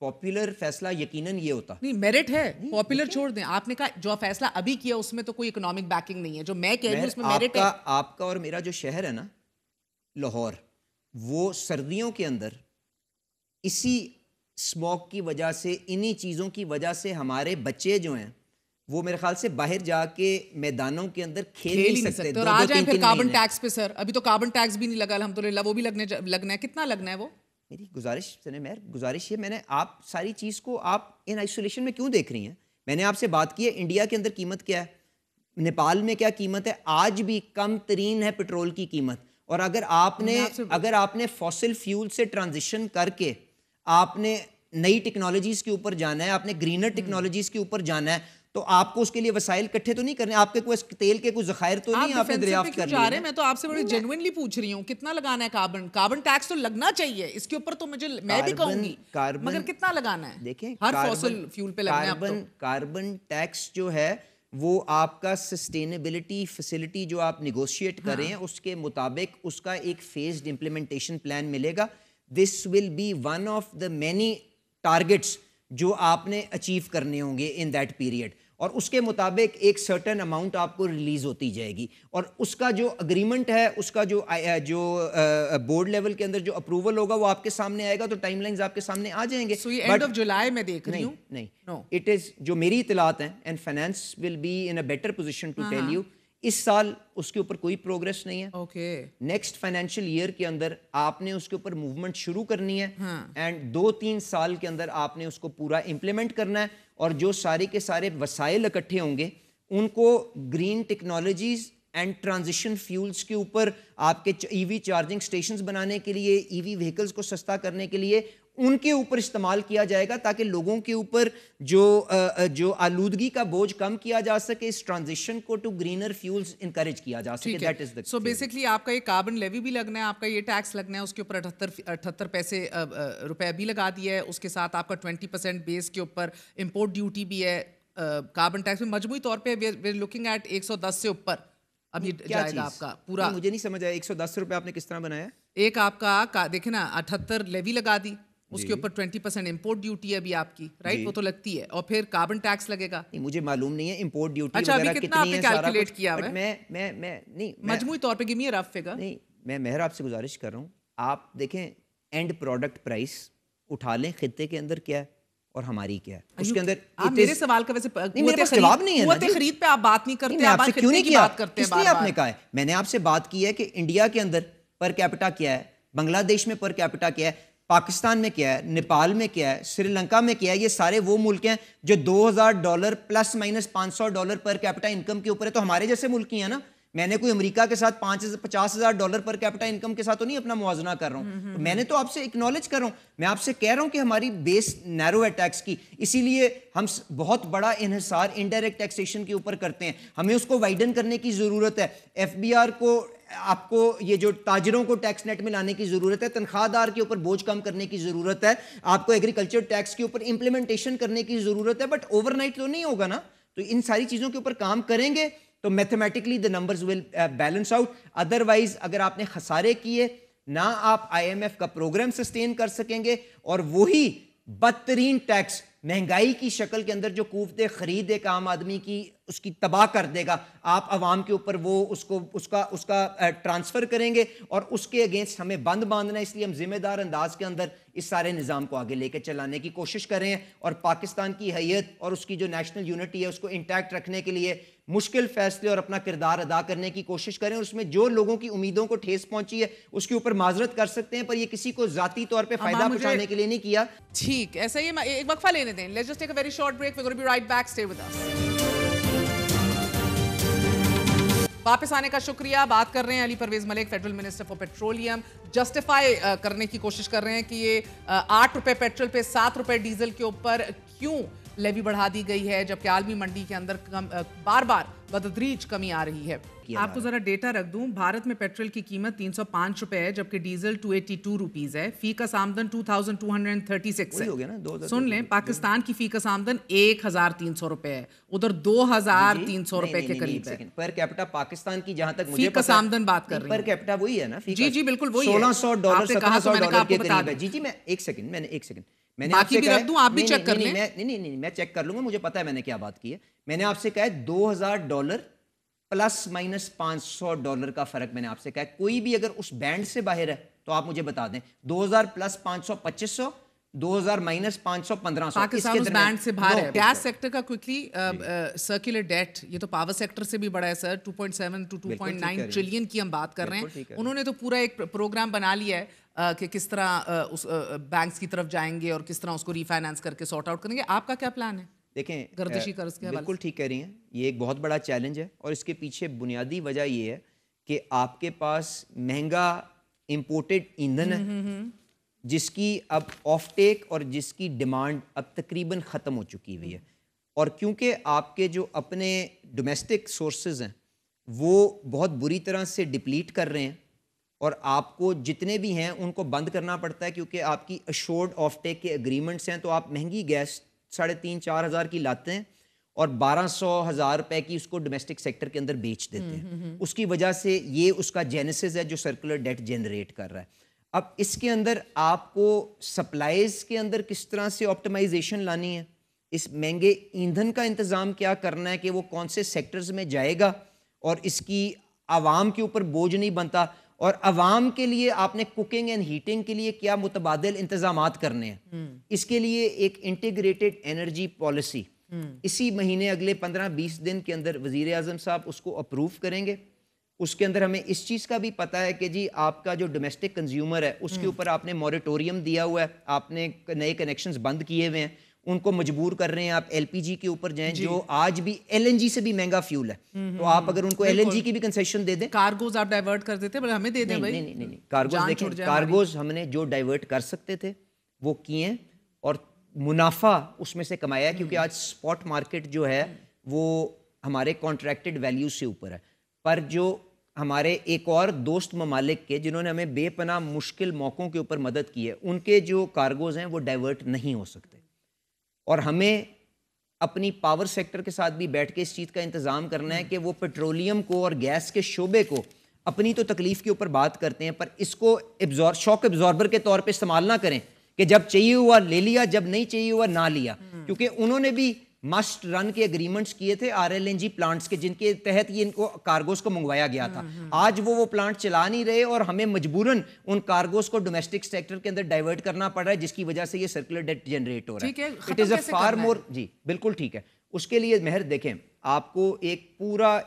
پاپولر فیصلہ یقیناً یہ ہوتا نہیں میرٹ ہے, پاپولر چھوڑ دیں, آپ نے کہا جو فیصلہ ابھی کیا اس میں تو کوئی اکنامک بیکنگ نہیں ہے, جو میں کہہ رہی ہوں اس میں میرٹ ہے. آپ کا اور میرا جو شہر ہے نا لاہور, وہ سردیوں کے اندر اسی اسموک کی وجہ سے, انہی چیزوں کی وجہ سے ہمارے بچے جو ہیں وہ میرے خیال سے باہر جا کے میدانوں کے اندر کھیل نہیں سکتے. اور آ جائیں پھر کاربن ٹیکس پہ سر, ابھی تو کاربن ٹیکس بھی نہیں لگا الحمدللہ, وہ بھی لگنا ہے. کتنا لگنا ہے وہ؟ میری گزارش ہے, میں نے آپ ساری چیز کو آپ ان آئسولیشن میں کیوں دیکھ رہی ہیں؟ میں نے آپ سے بات کی ہے انڈیا کے اندر قیمت کیا ہے, نیپال میں کیا قیمت ہے, آج بھی کم ترین ہے پیٹرول کی قیمت. اور اگر آپ نے فوسل فیول سے ٹرانزیشن کر کے آپ نے نئی ٹیکنالوجیز کے اوپر جانا ہے, آپ نے گرینر ٹیکنالوجیز کے اوپر جانا ہے, تو آپ کو اس کے لیے وسائل کٹھے تو نہیں کرنے, آپ کے کوئی تیل کے کوئی ذخائر تو نہیں آپ نے دریافت کر لیے. میں تو آپ سے بڑی جینوئنلی پوچھ رہی ہوں کتنا لگانا ہے کاربن ٹیکس تو لگنا چاہیے اس کے اوپر, تو میں بھی کہوں گی, مگر کتنا لگانا ہے؟ دیکھیں ہر فوسل فیول پہ لگنا ہے. کاربن ٹیکس جو ہے وہ آپ کا سسٹینیبلٹی فیسلٹی جو آپ نیگوشیٹ کر رہے ہیں اس کے مطابق اس کا ایک فیزڈ امپلیمنٹیشن پلان ملے گا. This will be one of the many targets جو آپ نے اچیو کرنے ہوں گے ان دیٹ پیریڈ, اور اس کے مطابق ایک سرٹن اماؤنٹ آپ کو ریلیز ہوتی جائے گی, اور اس کا جو اگریمنٹ ہے, اس کا جو بورڈ لیول کے اندر جو اپروول ہوگا وہ آپ کے سامنے آئے گا, تو ٹائم لائنز آپ کے سامنے آ جائیں گے. سو یہ اینڈ آف جولائی میں دیکھ رہی ہوں. نہیں, اٹ از جو میری اطلاعات ہیں, and finance will be in a better position to tell you, اس سال اس کے اوپر کوئی پروگرس نہیں ہے. اوکے, نیکسٹ فائنینشیل ایئر کے اندر آپ نے اس کے اوپر موومنٹ شروع کرنی ہے, اینڈ 2-3 سال کے اندر آپ نے اس کو پورا امپلیمنٹ کرنا ہے, اور جو سارے کے سارے وسائل اکٹھے ہوں گے ان کو green technologies and transition fuels کے اوپر, آپ کے ای وی چارجنگ اسٹیشنز بنانے کے لیے, ای وی وہیکلز کو سستا کرنے کے لیے ان کے اوپر استعمال کیا جائے گا, تاکہ لوگوں کے اوپر جو آلودگی کا بوجھ کم کیا جا سکے, اس ٹرانزیشن کو ٹو گرینر فیولز انکریج کیا جا سکے. That is the. So basically آپ کا یہ کاربن لیوی بھی لگنا ہے, آپ کا یہ ٹیکس لگنا ہے, اس کے اوپر 78 پیسے روپے بھی لگا دیا ہے, اس کے ساتھ آپ کا 20% بیس کے اوپر امپورٹ ڈیوٹی بھی ہے کاربن ٹیکس میں. مجموعی طور پہ وی آر لوکنگ ایٹ 110 سے اوپر اب یہ جائے گا آپ کا پورا. مجھے نہیں سمجھ آیا 110 روپے آپ نے کس طرح بنایا؟ ایک آپ کا دیکھیں نا 78 لیوی لگا دی, اس کے اوپر 20% امپورٹ ڈیوٹی ہے ابھی آپ کی, رائٹ, وہ تو لگتی ہے, اور پھر کاربن ٹیکس لگے گا. مجھے معلوم نہیں ہے امپورٹ ڈیوٹی اچھا ابھی کتنا آپ نے کیلکولیٹ کیا ہوا ہے. میں نہیں, مجموعی طور پہ گیو می اے رف فگر. نہیں, میں مہر آپ سے گزارش کر رہا ہوں, آپ دیکھیں اینڈ پروڈکٹ پرائس اٹھا لیں, خطے کے اندر کیا ہے اور ہماری کیا ہے, اس کے اندر میرے سوال کا ویسے جواب نہیں ہے. قوت خرید پہ آپ بات نہیں کرتے, آپ سے کیوں نہیں کیا, اس لیے آپ نے کہا ہے. میں نے آپ سے بات کی ہے کہ انڈیا کے اندر پر کیپٹا کیا ہے, بنگلہ دیش میں پر کیپٹا کیا ہے, پاکستان میں کیا ہے, نیپال میں کیا ہے, سری لنکا میں کیا ہے. یہ سارے وہ ملک ہیں جو $2,000 plus minus $500 per capita income کے اوپر ہے, تو ہمارے جیسے ملک ہی ہیں نا. میں نے کوئی امریکہ کے ساتھ $50,000 پر کیپٹا انکم کے ساتھ تو نہیں اپنا موازنہ کر رہا ہوں. میں نے تو آپ سے اکنالج کر رہا ہوں, میں آپ سے کہہ رہا ہوں کہ ہماری بیس نیرو ہے ٹیکس کی, اسی لیے ہم بہت بڑا انحصار انڈائریکٹ ٹیکسیشن کے اوپر کرتے ہیں. ہمیں اس کو وائڈن کرنے کی ضرورت ہے. FBR کو, آپ کو یہ جو تاجروں کو ٹیکس نیٹ میں لانے کی ضرورت ہے, تنخواہ دار کے اوپر بوجھ کم کرنے کی ضرورت ہے, آپ کو ایگریکلچر ٹیکس کے اوپر امپلیمنٹیشن کرنے کی ضرورت ہے, بٹ اوور نائٹ تو نہیں ہوگا نا. تو ان ساری چیزوں کے اوپر کام کریں گے تو mathematically the numbers will balance out. Otherwise اگر آپ نے خسارے کیے, نہ آپ IMF کا پروگرام سسٹین کر سکیں گے, اور وہی بدترین ٹیکس مہنگائی کی شکل کے اندر جو قوت خرید ایک عام آدمی کی اس کی تباہ کر دے گا, آپ عوام کے اوپر وہ اس کا ٹرانسفر کریں گے, اور اس کے اگینسٹ ہمیں بند باندھنا ہے. اس لیے ہم ذمہ دار انداز کے اندر اس سارے نظام کو آگے لے کے چلانے کی کوشش کر رہے ہیں, اور پاکستان کی حیت اور اس کی جو نیشنل یونٹی ہے اس کو انٹیکٹ رکھنے کے لیے مشکل فیصلے اور اپنا کردار ادا کرنے کی کوشش کریں. اور اس میں جو لوگوں کی امیدوں کو ٹھیس پہنچی ہے اس کے اوپر معذرت کر سکتے ہیں, پر یہ کسی کو ذاتی طور پہ فائدہ پہنچانے کے لیے نہیں کیا. ٹھیک, ایسا ہی ایک وقفہ لینے دیں. Let's just take a very short break, we are gonna be right back, stay with us. واپس آنے کا شکریہ. بات کر رہے ہیں Ali Pervaiz Malik, federal minister for petroleum. Justify کرنے کی کوشش کر رہے ہیں کہ یہ 8 روپے پیٹرول پہ 7 روپے ڈیزل کے اوپر کیوں لیوی بڑھا دی گئی ہے, جبکہ عالمی منڈی کے اندر بار بار بتدریج کمی آ رہی ہے. آپ کو ذرا ڈیٹا رکھ دوں, بھارت میں پیٹرول کی قیمت 305 روپے ہے, جبکہ ڈیزل 282 روپیز ہے. فی کس آمدن 2236 ہے. سن لیں, پاکستان کی فی کس آمدن 1300 روپے ہے, ادھر 2300 روپے کے قریب ہے. پر کیپٹا پاکستان کی جہاں تک فی کس آمدن بات کر رہی ہیں, پر کیپٹا وہی ہے نا. جی بالکل وہی ہے. $1600 $1700 کے قریب ہے. جی میں ایک سیکنڈ میں نے آپ سے رکھ دوں، آپ بھی چیک کر لیں. نہیں میں چیک کر لوں گا, مجھے پتا ہے میں نے کیا بات کی ہے. میں نے آپ سے کہا ہے $2,000 پلس مائنس $500 کا فرق میں نے آپ سے کہا ہے. کوئی بھی اگر اس بینڈ سے باہر ہے تو آپ مجھے بتا دیں. 2000 پلس 500 2500, 2000 مائنس 500 1500. پاکستان اس بینڈ سے باہر ہے. گیس سیکٹر کا کوئکلی سرکولر ڈیٹ, یہ تو پاور سیکٹر سے بھی بڑا ہے سر, 2.7 to 2.9 ٹریلین کی ہم بات کر رہے ہیں. انہوں نے تو پورا ایک پروگرام بنا لیا ہے کہ کس طرح اس بینکس کی طرف جائیں گے اور کس طرح اس کو ری فائنانس کر کے سارٹ آؤٹ کریں گے. آپ کا کیا پلان ہے؟ دیکھیں, گردشی قرض کے حوالے سے بالکل ٹھیک کہہ رہی ہیں, یہ ایک بہت بڑا چیلنج ہے اور اس کے پیچھے بنیادی وجہ یہ ہے کہ آپ کے پاس مہنگا امپورٹڈ ایندھن ہے جس کی اب آف ٹیک اور جس کی ڈیمانڈ اب تقریباً ختم ہو چکی ہوئی ہے. اور کیونکہ آپ کے جو اپنے ڈومیسٹک سورسز ہیں وہ بہت بری طرح سے ڈپلیٹ کر رہے ہیں اور آپ کو جتنے بھی ہیں ان کو بند کرنا پڑتا ہے کیونکہ آپ کی اشورڈ آف ٹیک کے اگریمنٹس ہیں. تو آپ مہنگی گیس 3,500-4 ہزار کی لاتے ہیں اور 1,200-1,000 روپے کی اس کو ڈومیسٹک سیکٹر کے اندر بیچ دیتے ہیں. اس کی وجہ سے یہ اس کا جینیسس ہے جو سرکولر ڈیٹ جنریٹ کر رہا ہے. اب اس کے اندر آپ کو سپلائیز کے اندر کس طرح سے آپٹیمائزیشن لانی ہے, اس مہنگے ایندھن کا انتظام کیا کرنا ہے کہ وہ کون سے سیکٹرز میں جائے گا اور اس کی عوام کے اوپر بوجھ نہیں بنتا, اور عوام کے لیے آپ نے کوکنگ اینڈ ہیٹنگ کے لیے کیا متبادل انتظامات کرنے ہیں. اس کے لیے ایک انٹیگریٹڈ انرجی پالیسی اسی مہینے اگلے 15-20 دن کے اندر وزیر اعظم صاحب اس کو اپروو کریں گے. اس کے اندر ہمیں اس چیز کا بھی پتہ ہے کہ جی آپ کا جو ڈومیسٹک کنزیومر ہے اس کے اوپر آپ نے موریٹوریم دیا ہوا ہے, آپ نے نئے کنیکشنز بند کیے ہوئے ہیں, ان کو مجبور کر رہے ہیں آپ ایل پی جی کے اوپر جائیں جو آج بھی ایل این جی سے بھی مہنگا فیول ہے. تو آپ اگر ان کو ایل این جی کی بھی کنسیشن دے دیں, کارگوز آپ ڈائیورٹ کر دیتے ہیں, ہمیں دے دیں بھائی. نہیں کارگوز دیکھیں, کارگوز ہم نے جو ڈائیورٹ کر سکتے تھے وہ کیے اور منافع اس میں سے کمایا ہے کیونکہ آج اسپاٹ مارکیٹ جو ہے وہ ہمارے کانٹریکٹڈ ویلیوز سے اوپر ہے. پر جو ہمارے ایک اور دوست ممالک کے جنہوں نے ہمیں بے پناہ مشکل موقعوں کے اوپر مدد کی ہے, ان کے جو کارگوز ہیں وہ ڈائیورٹ نہیں ہو سکتے. اور ہمیں اپنی پاور سیکٹر کے ساتھ بھی بیٹھ کے اس چیز کا انتظام کرنا ہے کہ وہ پیٹرولیم کو اور گیس کے شعبے کو اپنی تو تکلیف کے اوپر بات کرتے ہیں پر اس کو شاک ابزاربر کے طور پہ استعمال نہ کریں کہ جب چاہیے ہوا لے لیا, جب نہیں چاہیے ہوا نہ لیا. کیونکہ انہوں نے بھی مسٹ رن کے اگریمنٹس کیے تھے R L N G plants کے جن کے تحت یہ ان کو کارگوز کو منگوایا گیا تھا. آج وہ پلانٹ چلا نہیں رہے اور ہمیں مجبوراً ان کارگوز کو ڈومیسٹک سیکٹر کے اندر ڈائیورٹ کرنا پڑ رہا ہے جس کی وجہ سے یہ سرکولر ڈیٹ جنریٹ ہو رہا ہے. اٹ از اے فار مور, جی بالکل ٹھیک ہے. اس کے لیے مہر دیکھیں, آپ کو ایک پورا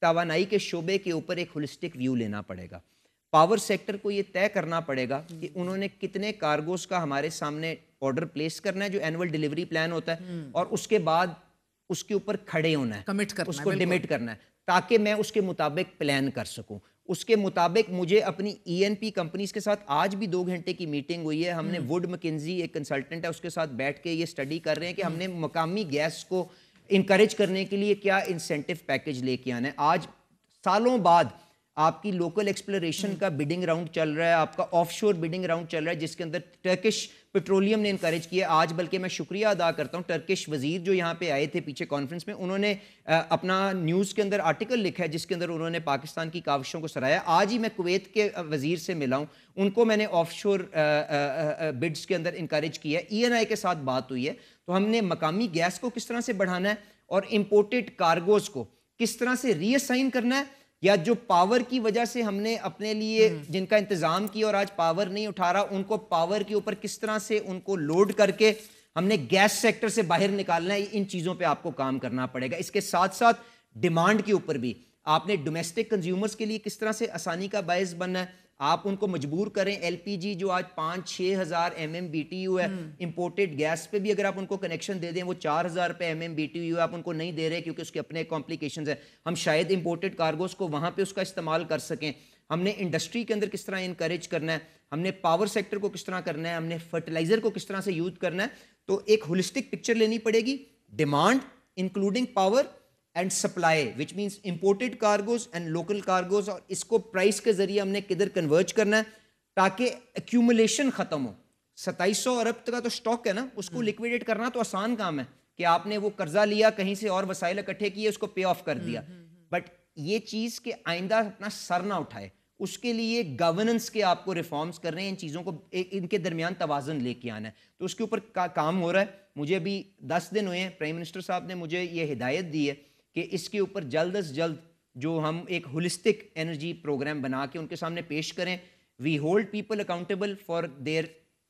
توانائی کے شعبے کے اوپر ایک ہولسٹک ویو لینا پڑے گا. پاور سیکٹر کو یہ طے کرنا پڑے گا کہ انہوں نے کتنے کارگوز کا ہمارے سامنے آرڈر پلیس کرنا ہے جو اینول ڈیلیوری پلان ہوتا ہے, اور اس کے بعد اس کے اوپر کھڑے ہونا ہے, اس کو ڈیمٹ کرنا ہے تاکہ میں اس کے مطابق پلان کر سکوں. اس کے مطابق مجھے اپنی ای این پی کمپنیز کے ساتھ آج بھی 2 گھنٹے کی میٹنگ ہوئی ہے. ہم نے ووڈ مکنزی ایک کنسلٹنٹ ہے اس کے ساتھ بیٹھ کے یہ اسٹڈی کر رہے ہیں کہ ہم نے مقامی گیس کو انکریج کرنے کے لیے کیا انسینٹو پیکج لے کے آنا ہے. آج سالوں بعد آپ کی لوکل ایکسپلوریشن کا بڈنگ راؤنڈ چل رہا ہے, آپ کا آف شور بڈنگ راؤنڈ چل رہا ہے جس کے اندر ٹرکش پیٹرولیم نے انکریج کیا. آج بلکہ میں شکریہ ادا کرتا ہوں ٹرکش وزیر جو یہاں پہ آئے تھے پیچھے کانفرنس میں, انہوں نے اپنا نیوز کے اندر آرٹیکل لکھا ہے جس کے اندر انہوں نے پاکستان کی کاوشوں کو سراہا. آج ہی میں کویت کے وزیر سے ملا ہوں, ان کو میں نے آف شور بڈس کے اندر انکریج کیا ہے. ای این آئی کے ساتھ بات ہوئی ہے. تو ہم نے مقامی گیس کو کس طرح سے بڑھانا ہے اور امپورٹڈ کارگوز کو کس طرح سے ری اسائن کرنا ہے, یا جو پاور کی وجہ سے ہم نے اپنے لیے جن کا انتظام کیا اور آج پاور نہیں اٹھا رہا ان کو پاور کے اوپر کس طرح سے ان کو لوڈ کر کے ہم نے گیس سیکٹر سے باہر نکالنا ہے. ان چیزوں پہ آپ کو کام کرنا پڑے گا. اس کے ساتھ ساتھ ڈیمانڈ کے اوپر بھی آپ نے ڈومیسٹک کنزیومرز کے لیے کس طرح سے آسانی کا باعث بننا ہے. آپ ان کو مجبور کریں ایل پی جی جو آج 5-6 ہزار MMBTU ہے, امپورٹڈ گیس پہ بھی اگر آپ ان کو کنیکشن دے دیں وہ 4,000 روپے MMBTU ہے, آپ ان کو نہیں دے رہے کیونکہ اس کے اپنے کمپلیکیشنز ہیں. ہم شاید امپورٹڈ کارگوز کو وہاں پہ اس کا استعمال کر سکیں. ہم نے انڈسٹری کے اندر کس طرح انکریج کرنا ہے, ہم نے پاور سیکٹر کو کس طرح کرنا ہے, ہم نے فرٹیلائزر کو کس طرح سے یوز کرنا ہے. تو ایک ہولسٹک پکچر لینی پڑے گی, demand including power and supply which means imported cargoes and local cargoes, اور اس کو پرائس کے ذریعے ہم نے کدھر کنورج کرنا ہے تاکہ ایکیومولیشن ختم ہو. 2700 ارب کا تو سٹاک ہے نا, اس کو لکویڈیٹ کرنا تو آسان کام ہے کہ آپ نے وہ قرضہ لیا کہیں سے اور وسائل اکٹھے کیے اس کو پے آف کر دیا. بٹ یہ چیز کہ آئندہ اپنا سر نہ اٹھائے, اس کے لیے گورننس کے آپ کو ریفارمز کر رہے ہیں, ان چیزوں کو ان کے درمیان توازن لے کے آنا ہے, تو اس کے اوپر کام ہو رہا ہے. مجھے ابھی 10 دن ہوئے ہیں, پرائم منسٹر صاحب نے مجھے یہ ہدایت دی ہے کہ اس کے اوپر جلد از جلد جو ہم ایک ہولسٹک انرجی پروگرام بنا کے ان کے سامنے پیش کریں. We hold people accountable for their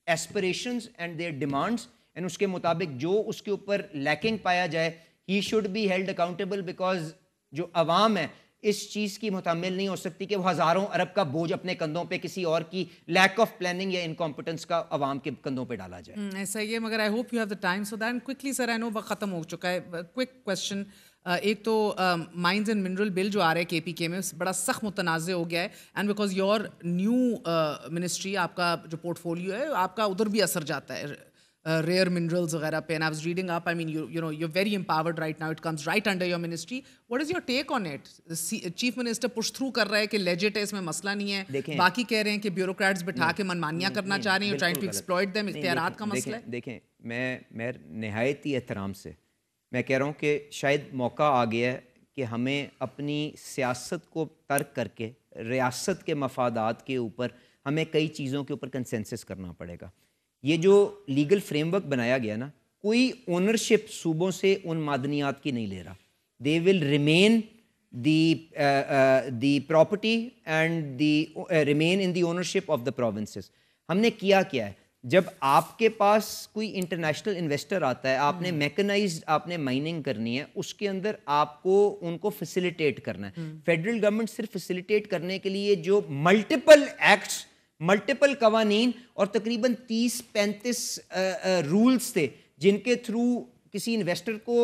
aspirations and their demands, and اس کے مطابق جو اس کے اوپر لیکنگ پایا جائے he should be held accountable, because جو عوام ہے اس چیز کی متحمل نہیں ہو سکتی کہ وہ ہزاروں ارب کا بوجھ اپنے کندھوں پہ کسی اور کی لیک آف پلاننگ یا انکمپٹنس کا عوام کے کندھوں پہ ڈالا جائے. ایسا ہی ہے, مگر I hope you have the time so that quickly sir, I know وقت ختم ہو چکا ہے. کوئک کویشچن, ایک تو مائنز اینڈ منرل بل جو آ رہا ہے کے پی کے میں بڑا سخت متنازع ہو گیا ہے, and because your new ministry, آپ کا جو پورٹ فولیو ہے آپ کا ادھر بھی اثر جاتا ہے ریئر منرلز وغیرہ پہ. And I was reading up, I mean you know you very empowered right now, it comes right under your ministry. What is your take on it? Chief minister push through کر رہا ہے کہ legit ہے, اس میں مسئلہ نہیں ہے, باقی کہہ رہے ہیں کہ بیوروکریٹس بٹھا کے منمانیاں کرنا چاہ رہے ہیں, ٹرائنگ ٹو ایکسپلوئٹ دیم, اختیارات کا مسئلہ ہے. دیکھیں میں نہایت ہی احترام سے میں کہہ رہا ہوں کہ شاید موقع آ گیا ہے کہ ہمیں اپنی سیاست کو ترک کر کے ریاست کے مفادات کے اوپر ہمیں کئی چیزوں کے اوپر کنسنسس کرنا پڑے گا. یہ جو لیگل فریم ورک بنایا گیا نا, کوئی اونرشپ صوبوں سے ان معدنیات کی نہیں لے رہا. They will remain the property and they remain in the ownership of the provinces. ہم نے کیا ہے, جب آپ کے پاس کوئی انٹرنیشنل انویسٹر آتا ہے, آپ نے میکنائزڈ آپ نے مائننگ کرنی ہے, اس کے اندر آپ کو ان کو فیسیلیٹیٹ کرنا ہے. فیڈرل گورنمنٹ صرف فیسیلیٹیٹ کرنے کے لیے جو ملٹیپل ایکٹس, ملٹیپل قوانین اور تقریباً 30-35 رولز تھے جن کے تھرو کسی انویسٹر کو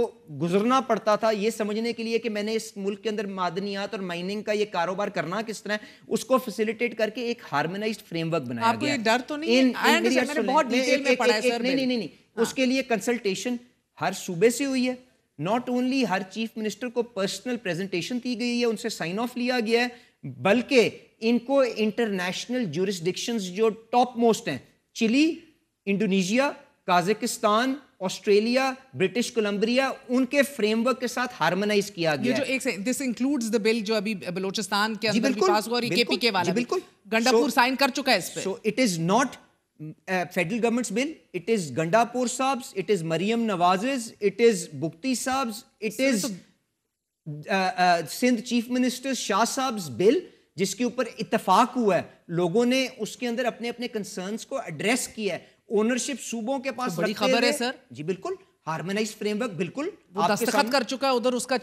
گزرنا پڑتا تھا یہ سمجھنے کے لیے کہ میں نے اس ملک کے اندر معدنیات اور مائننگ کا یہ کاروبار کرنا کس طرح ہے, اس کو فیسیلیٹیٹ کر کے ایک ہارمونائزڈ فریم ورک بنایا گیا. آپ کو یہ ڈر تو نہیں ہے؟ میں نے بہت ڈیٹیل میں پڑھا ہے سر. نہیں, اس کے لیے کنسلٹیشن ہر صوبے سے ہوئی ہے. Not only Hare chief minister کو پرسنل پریزنٹیشن دی گئی ہے, ان سے سائن آف لیا گیا ہے, بلکہ ان کو انٹرنیشنل جورسڈکشنز جو ٹاپ موسٹ ہیں, چلی, انڈونیشیا, قازقستان, آسٹریلیا, برٹش کولمبریا, ان کے فریم ورک کے ساتھ ہارمونائز کیا گیا. یہ جو ایک دس انکلوڈز دی بل جو ابھی بلوچستان کے اندر بھی پاس ہوا اور کے پی کے والا, بالکل گنڈاپور سائن کر چکا ہے اس پہ. So it is not federal government's bill, it is Gandapur صاحبز, اٹ از مریم نوازز, اٹ از بگٹی صاحبز, it is Sindh chief minister Shah صاحبز بل, جس کے اوپر اتفاق ہوا ہے. لوگوں نے اس کے اندر اپنے اپنے کنسرنس کو ایڈریس کیا ہے. اونرشپ صوبوں کے پاس بڑی خبر ہے سر. جی بالکل, ہارمونائز فریم ورک بالکل وہ دستخط کر چکا ہے. ادھر اس کا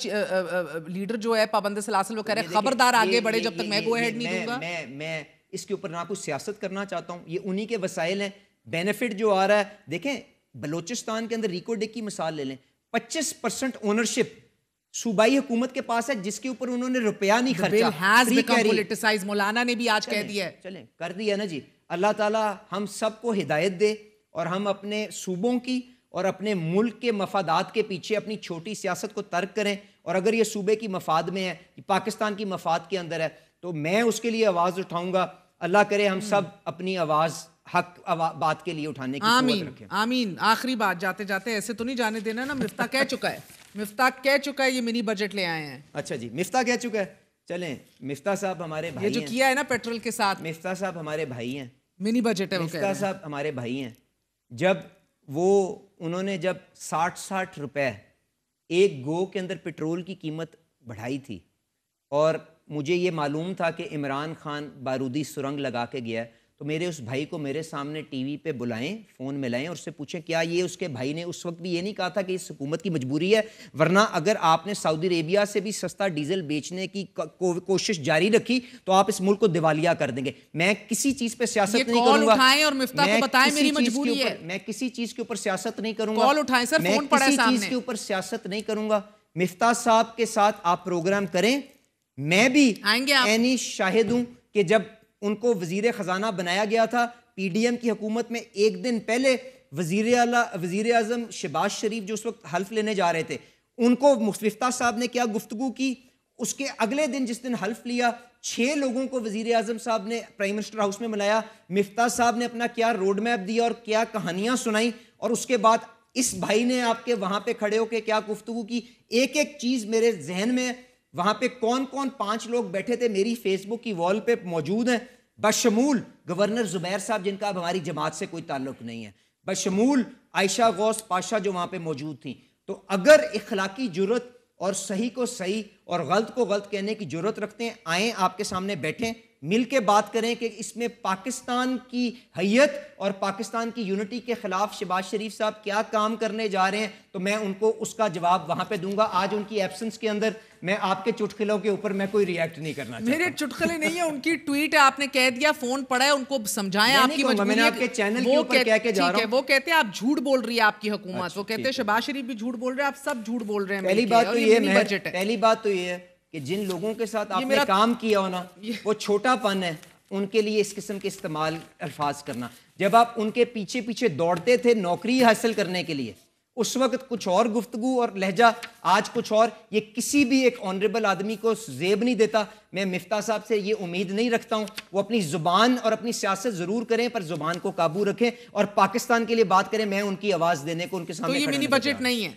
لیڈر جو ہے پابند سلاسل, وہ کہہ رہے ہیں خبردار آگے بڑھے جب تک میں گو ہیڈ نہیں دوں گا. میں اس کے اوپر نہ کچھ سیاست کرنا چاہتا ہوں, یہ انہی کے وسائل ہیں. بینیفٹ جو آ رہا ہے, دیکھیں بلوچستان کے اندر ریکو ڈیک کی مثال لے لیں, 25% اونرشپ صوبائی حکومت کے پاس ہے, جس کے اوپر انہوں نے روپیہ نہیں خرچا. مولانا نے بھی آج کہہ دیا ہے, چلیں کر دیا نا جی. اللہ تعالیٰ ہم سب کو ہدایت دے اور ہم اپنے صوبوں کی اور اپنے ملک کے مفادات کے پیچھے اپنی چھوٹی سیاست کو ترک کریں, اور اگر یہ صوبے کی مفاد میں ہے, پاکستان کی مفاد کے اندر ہے, تو میں اس کے لیے آواز اٹھاؤں گا. اللہ کرے ہم سب اپنی آواز حق بات کے لیے اٹھانے کی قوت رکھیں. آمین. آخری بات جاتے جاتے ایسے تو نہیں جانے دینا نا, مفتاح کہہ چکا ہے یہ منی بجٹ لے آئے ہیں. اچھا جی, مفتاح کہہ چکا ہے. چلیں, مفتاح صاحب ہمارے بھائی ہیں, یہ جو کیا ہے نا پیٹرول کے ساتھ, مفتاح صاحب ہمارے بھائی ہیں, منی بجٹ ہے. مفتاح صاحب ہمارے بھائی ہیں. جب انہوں نے جب 60 روپے ایک گو کے اندر پیٹرول کی قیمت بڑھائی تھی, اور مجھے یہ معلوم تھا کہ عمران خان بارودی سرنگ لگا کے گیا ہے, تو میرے اس بھائی کو میرے سامنے ٹی وی پہ بلائیں, فون ملائیں اور اس سے پوچھیں کیا یہ اس کے بھائی نے اس وقت بھی یہ نہیں کہا تھا کہ اس حکومت کی مجبوری ہے, ورنہ اگر آپ نے سعودی عربیہ سے بھی سستا ڈیزل بیچنے کی کوشش جاری رکھی تو آپ اس ملک کو دیوالیہ کر دیں گے. میں کسی چیز پہ سیاست نہیں کروں گا, اور مفتاح کو بتائیں میری مجبوری ہے. میں کسی چیز کے اوپر سیاست نہیں کروں گا, کال اٹھائیں سر, میں کسی چیز کے اوپر سیاست نہیں کروں گا. مفتاح صاحب کے ساتھ آپ پروگرام کریں, میں بھی عینی شاہد ہوں کہ جب ان کو وزیر خزانہ بنایا گیا تھا پی ڈی ایم کی حکومت میں, ایک دن پہلے وزیر اعظم شہباز شریف جو اس وقت حلف لینے جا رہے تھے, ان کو مفتاح صاحب نے کیا گفتگو کی. اس کے اگلے دن جس دن حلف لیا, 6 لوگوں کو وزیر اعظم صاحب نے پرائم منسٹر ہاؤس میں بلایا, مفتاح صاحب نے اپنا کیا روڈ میپ دیا اور کیا کہانیاں سنائیں, اور اس کے بعد اس بھائی نے آپ کے وہاں پہ کھڑے ہو کے کیا گفتگو کی. ایک ایک چیز میرے ذہن میں وہاں پہ کون کون 5 لوگ بیٹھے تھے میری فیس بک کی وال پہ موجود ہیں، بشمول گورنر زبیر صاحب جن کا اب ہماری جماعت سے کوئی تعلق نہیں ہے، بشمول عائشہ غوث پاشا جو وہاں پہ موجود تھیں. تو اگر اخلاقی جرت اور صحیح کو صحیح اور غلط کو غلط کہنے کی جرت رکھتے ہیں، آئیں آپ کے سامنے بیٹھیں، مل کے بات کریں کہ اس میں پاکستان کی حیت اور پاکستان کی یونٹی کے خلاف شہباز شریف صاحب کیا کام کرنے جا رہے ہیں، تو میں ان کو اس کا جواب وہاں پہ دوں گا. آج ان کی ایبسنس کے اندر میں آپ کے چٹکلوں کے اوپر میں کوئی ریئیکٹ نہیں کرنا چاہتا. میرے چٹکلے نہیں ہیں، ان کی ٹویٹ ہے، آپ نے کہہ دیا، فون پڑا ہے، ان کو سمجھائیں آپ کی مجبوری. میں نے آپ کے چینل کے اوپر کہہ کے جا رہا ہوں. وہ کہتے ہیں آپ جھوٹ بول رہی ہے آپ کی حکومت، وہ کہتے ہیں شہباز شریف بھی جھوٹ بول رہے ہیں، آپ سب جھوٹ بول رہے ہیں. پہلی بات تو یہ ہے کہ جن لوگوں کے ساتھ آپ نے کام کیا ہونا وہ چھوٹا پن ہے ان کے لیے اس قسم کے استعمال الفاظ کرنا. جب آپ ان کے پیچھے پیچھے دوڑتے تھے نوکری حاصل کرنے کے لیے، اس وقت کچھ اور گفتگو اور لہجہ، آج کچھ اور. یہ کسی بھی ایک آنریبل آدمی کو زیب نہیں دیتا. میں مفتاح صاحب سے یہ امید نہیں رکھتا ہوں، وہ اپنی زبان اور اپنی سیاست ضرور کریں پر زبان کو قابو رکھیں اور پاکستان کے لیے بات کریں. میں ان کی آواز دینے کو ان کے سامنے. تو یہ منی بجٹ نہیں ہے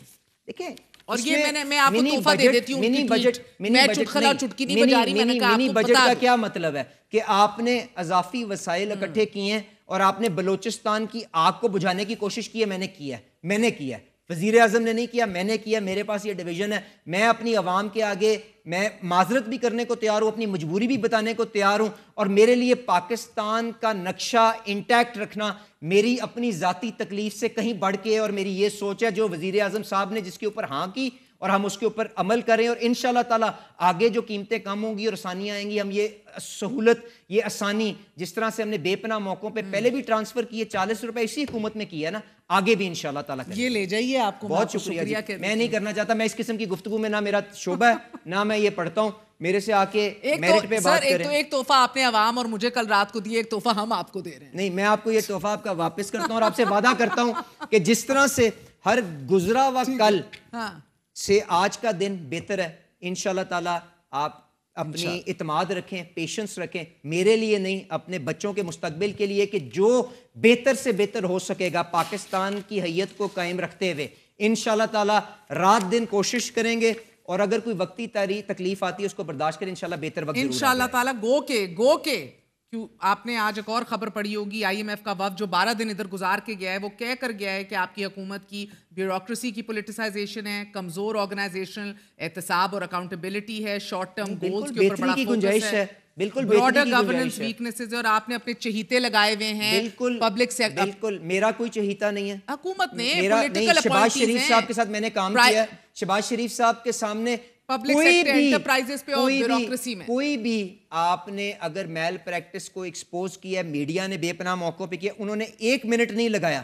دیکھیں، اور یہ میں آپ کو تحفہ دے دیتی ہوں. منی بجٹ میں چٹخلا چٹکی نہیں بجا رہی، میں نے کہا منی بجٹ کا کیا مطلب ہے کہ آپ نے اضافی وسائل اکٹھے کیے ہیں اور آپ نے بلوچستان کی آگ کو بجھانے کی کوشش کی ہے. میں نے کیا ہے، وزیر اعظم نے نہیں کیا، میں نے کیا. میرے پاس یہ ڈویژن ہے. میں اپنی عوام کے آگے میں معذرت بھی کرنے کو تیار ہوں، اپنی مجبوری بھی بتانے کو تیار ہوں. اور میرے لیے پاکستان کا نقشہ انٹیکٹ رکھنا میری اپنی ذاتی تکلیف سے کہیں بڑھ کے، اور میری یہ سوچ ہے جو وزیر اعظم صاحب نے جس کے اوپر ہاں کی اور ہم اس کے اوپر عمل کریں. اور انشاءاللہ تعالیٰ آگے جو قیمتیں کم ہوں گی اور آسانیاں آئیں گی، ہم یہ سہولت، یہ آسانی جس طرح سے ہم نے بے پناہ موقعوں پہ پہلے بھی ٹرانسفر کیے، 40 روپے اسی حکومت میں کیا ہے نا، آگے بھی انشاءاللہ تعالیٰ کریں. یہ لے جائیے آپ کو. بہت شکریہ. میں نہیں کرنا چاہتا، میں اس قسم کی گفتگو میں نہ میرا شعبہ ہے نہ میں یہ پڑھتا ہوں. میرے سے آ کے میرٹ پہ بات کریں. ایک تحفہ آپ نے عوام اور مجھے کل رات کو دیا، ایک تحفہ ہم آپ کو دے رہے ہیں. نہیں، میں آپ کو یہ تحفہ آپ کا واپس کرتا ہوں اور آپ سے وعدہ کرتا ہوں کہ جس طرح سے ہر گزرا ہوا کل سے آج کا دن بہتر ہے. انشاءاللہ تعالیٰ آپ اپنی اعتماد رکھیں، پیشنس رکھیں، میرے لیے نہیں اپنے بچوں کے مستقبل کے لیے، کہ جو بہتر سے بہتر ہو سکے گا پاکستان کی حیت کو قائم رکھتے ہوئے انشاءاللہ تعالیٰ رات دن کوشش کریں گے. اور اگر کوئی وقتی تکلیف آتی ہے اس کو برداشت کریں، انشاءاللہ بہتر وقت انشاءاللہ تعالیٰ. گو کے کیوں آپ نے آج ایک اور خبر پڑھی ہوگی، IMF کا وفد جو 12 دن ادھر گزار کے گیا ہے، وہ کہہ کر گیا ہے کہ آپ کی حکومت کی بیوروکریسی کی پولیٹیسائزیشن ہے، کمزور آرگنائزیشن، احتساب اور اکاؤنٹیبلٹی ہے، شارٹ ٹرم گولز کے اوپر بڑا فوکس ہے، بالکل براڈر گورننس ویکنیسز، اور آپ نے اپنے چہیتے لگائے ہوئے ہیں پبلک سے. بالکل میرا کوئی چہیتا نہیں ہے حکومت نے. شہباز شریف صاحب کے ساتھ میں نے کام کیا ہے. شہباز شریف صاحب کے سامنے کوئی بھی آپ نے اگر میل پریکٹس کو ایکسپوز کیا، میڈیا نے بے پناہ موقعوں پہ کیا، انہوں نے 1 منٹ نہیں لگایا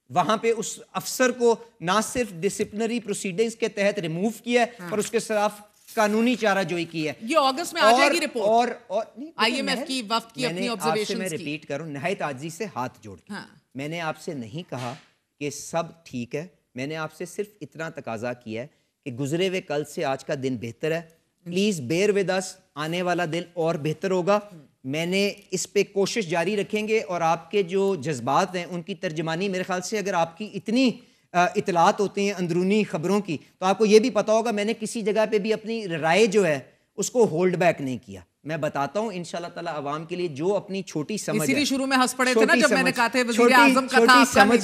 وہاں پہ اس افسر کو نہ صرف ڈسپلنری پروسیڈنگز کے تحت ریموو کیا اور اس کے خلاف قانونی چارہ جوئی کی ہے. یہ اگست میں آ جائے گی رپورٹ اور IMF کی وفد کی اپنی آبزرویشنز کی. میں ریپیٹ کروں، نہایت عاجزی سے ہاتھ جوڑ کے میں نے آپ سے نہیں کہا کہ سب ٹھیک ہے. میں نے آپ سے صرف اتنا تقاضا کیا ہے کہ گزرے ہوئے کل سے آج کا دن بہتر ہے. پلیز بیئر ود اس، آنے والا دن اور بہتر ہوگا. میں نے اس پہ کوشش جاری رکھیں گے اور آپ کے جو جذبات ہیں ان کی ترجمانی، میرے خیال سے اگر آپ کی اتنی اطلاعات ہوتی ہیں اندرونی خبروں کی تو آپ کو یہ بھی پتا ہوگا میں نے کسی جگہ پہ بھی اپنی رائے جو ہے اس کو ہولڈ بیک نہیں کیا. میں بتاتا ہوں انشاءاللہ تعالیٰ عوام کے لیے جو اپنی چھوٹی سمجھ، اسی لیے شروع میں ہنس پڑے تھے نا جب میں نے کہا تھا وزیر اعظم کا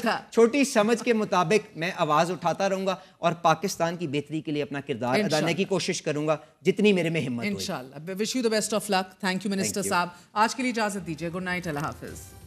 تھا، چھوٹی سمجھ کے مطابق میں آواز اٹھاتا رہوں گا اور پاکستان کی بہتری کے لیے اپنا کردار ادا کرنے کی کوشش کروں گا جتنی میرے میں ہمت ہوئی. انشاءاللہ. Wish you the best of luck. Thank you minister صاحب. آج کے لیے اجازت دیجیے. Good night. اللہ حافظ.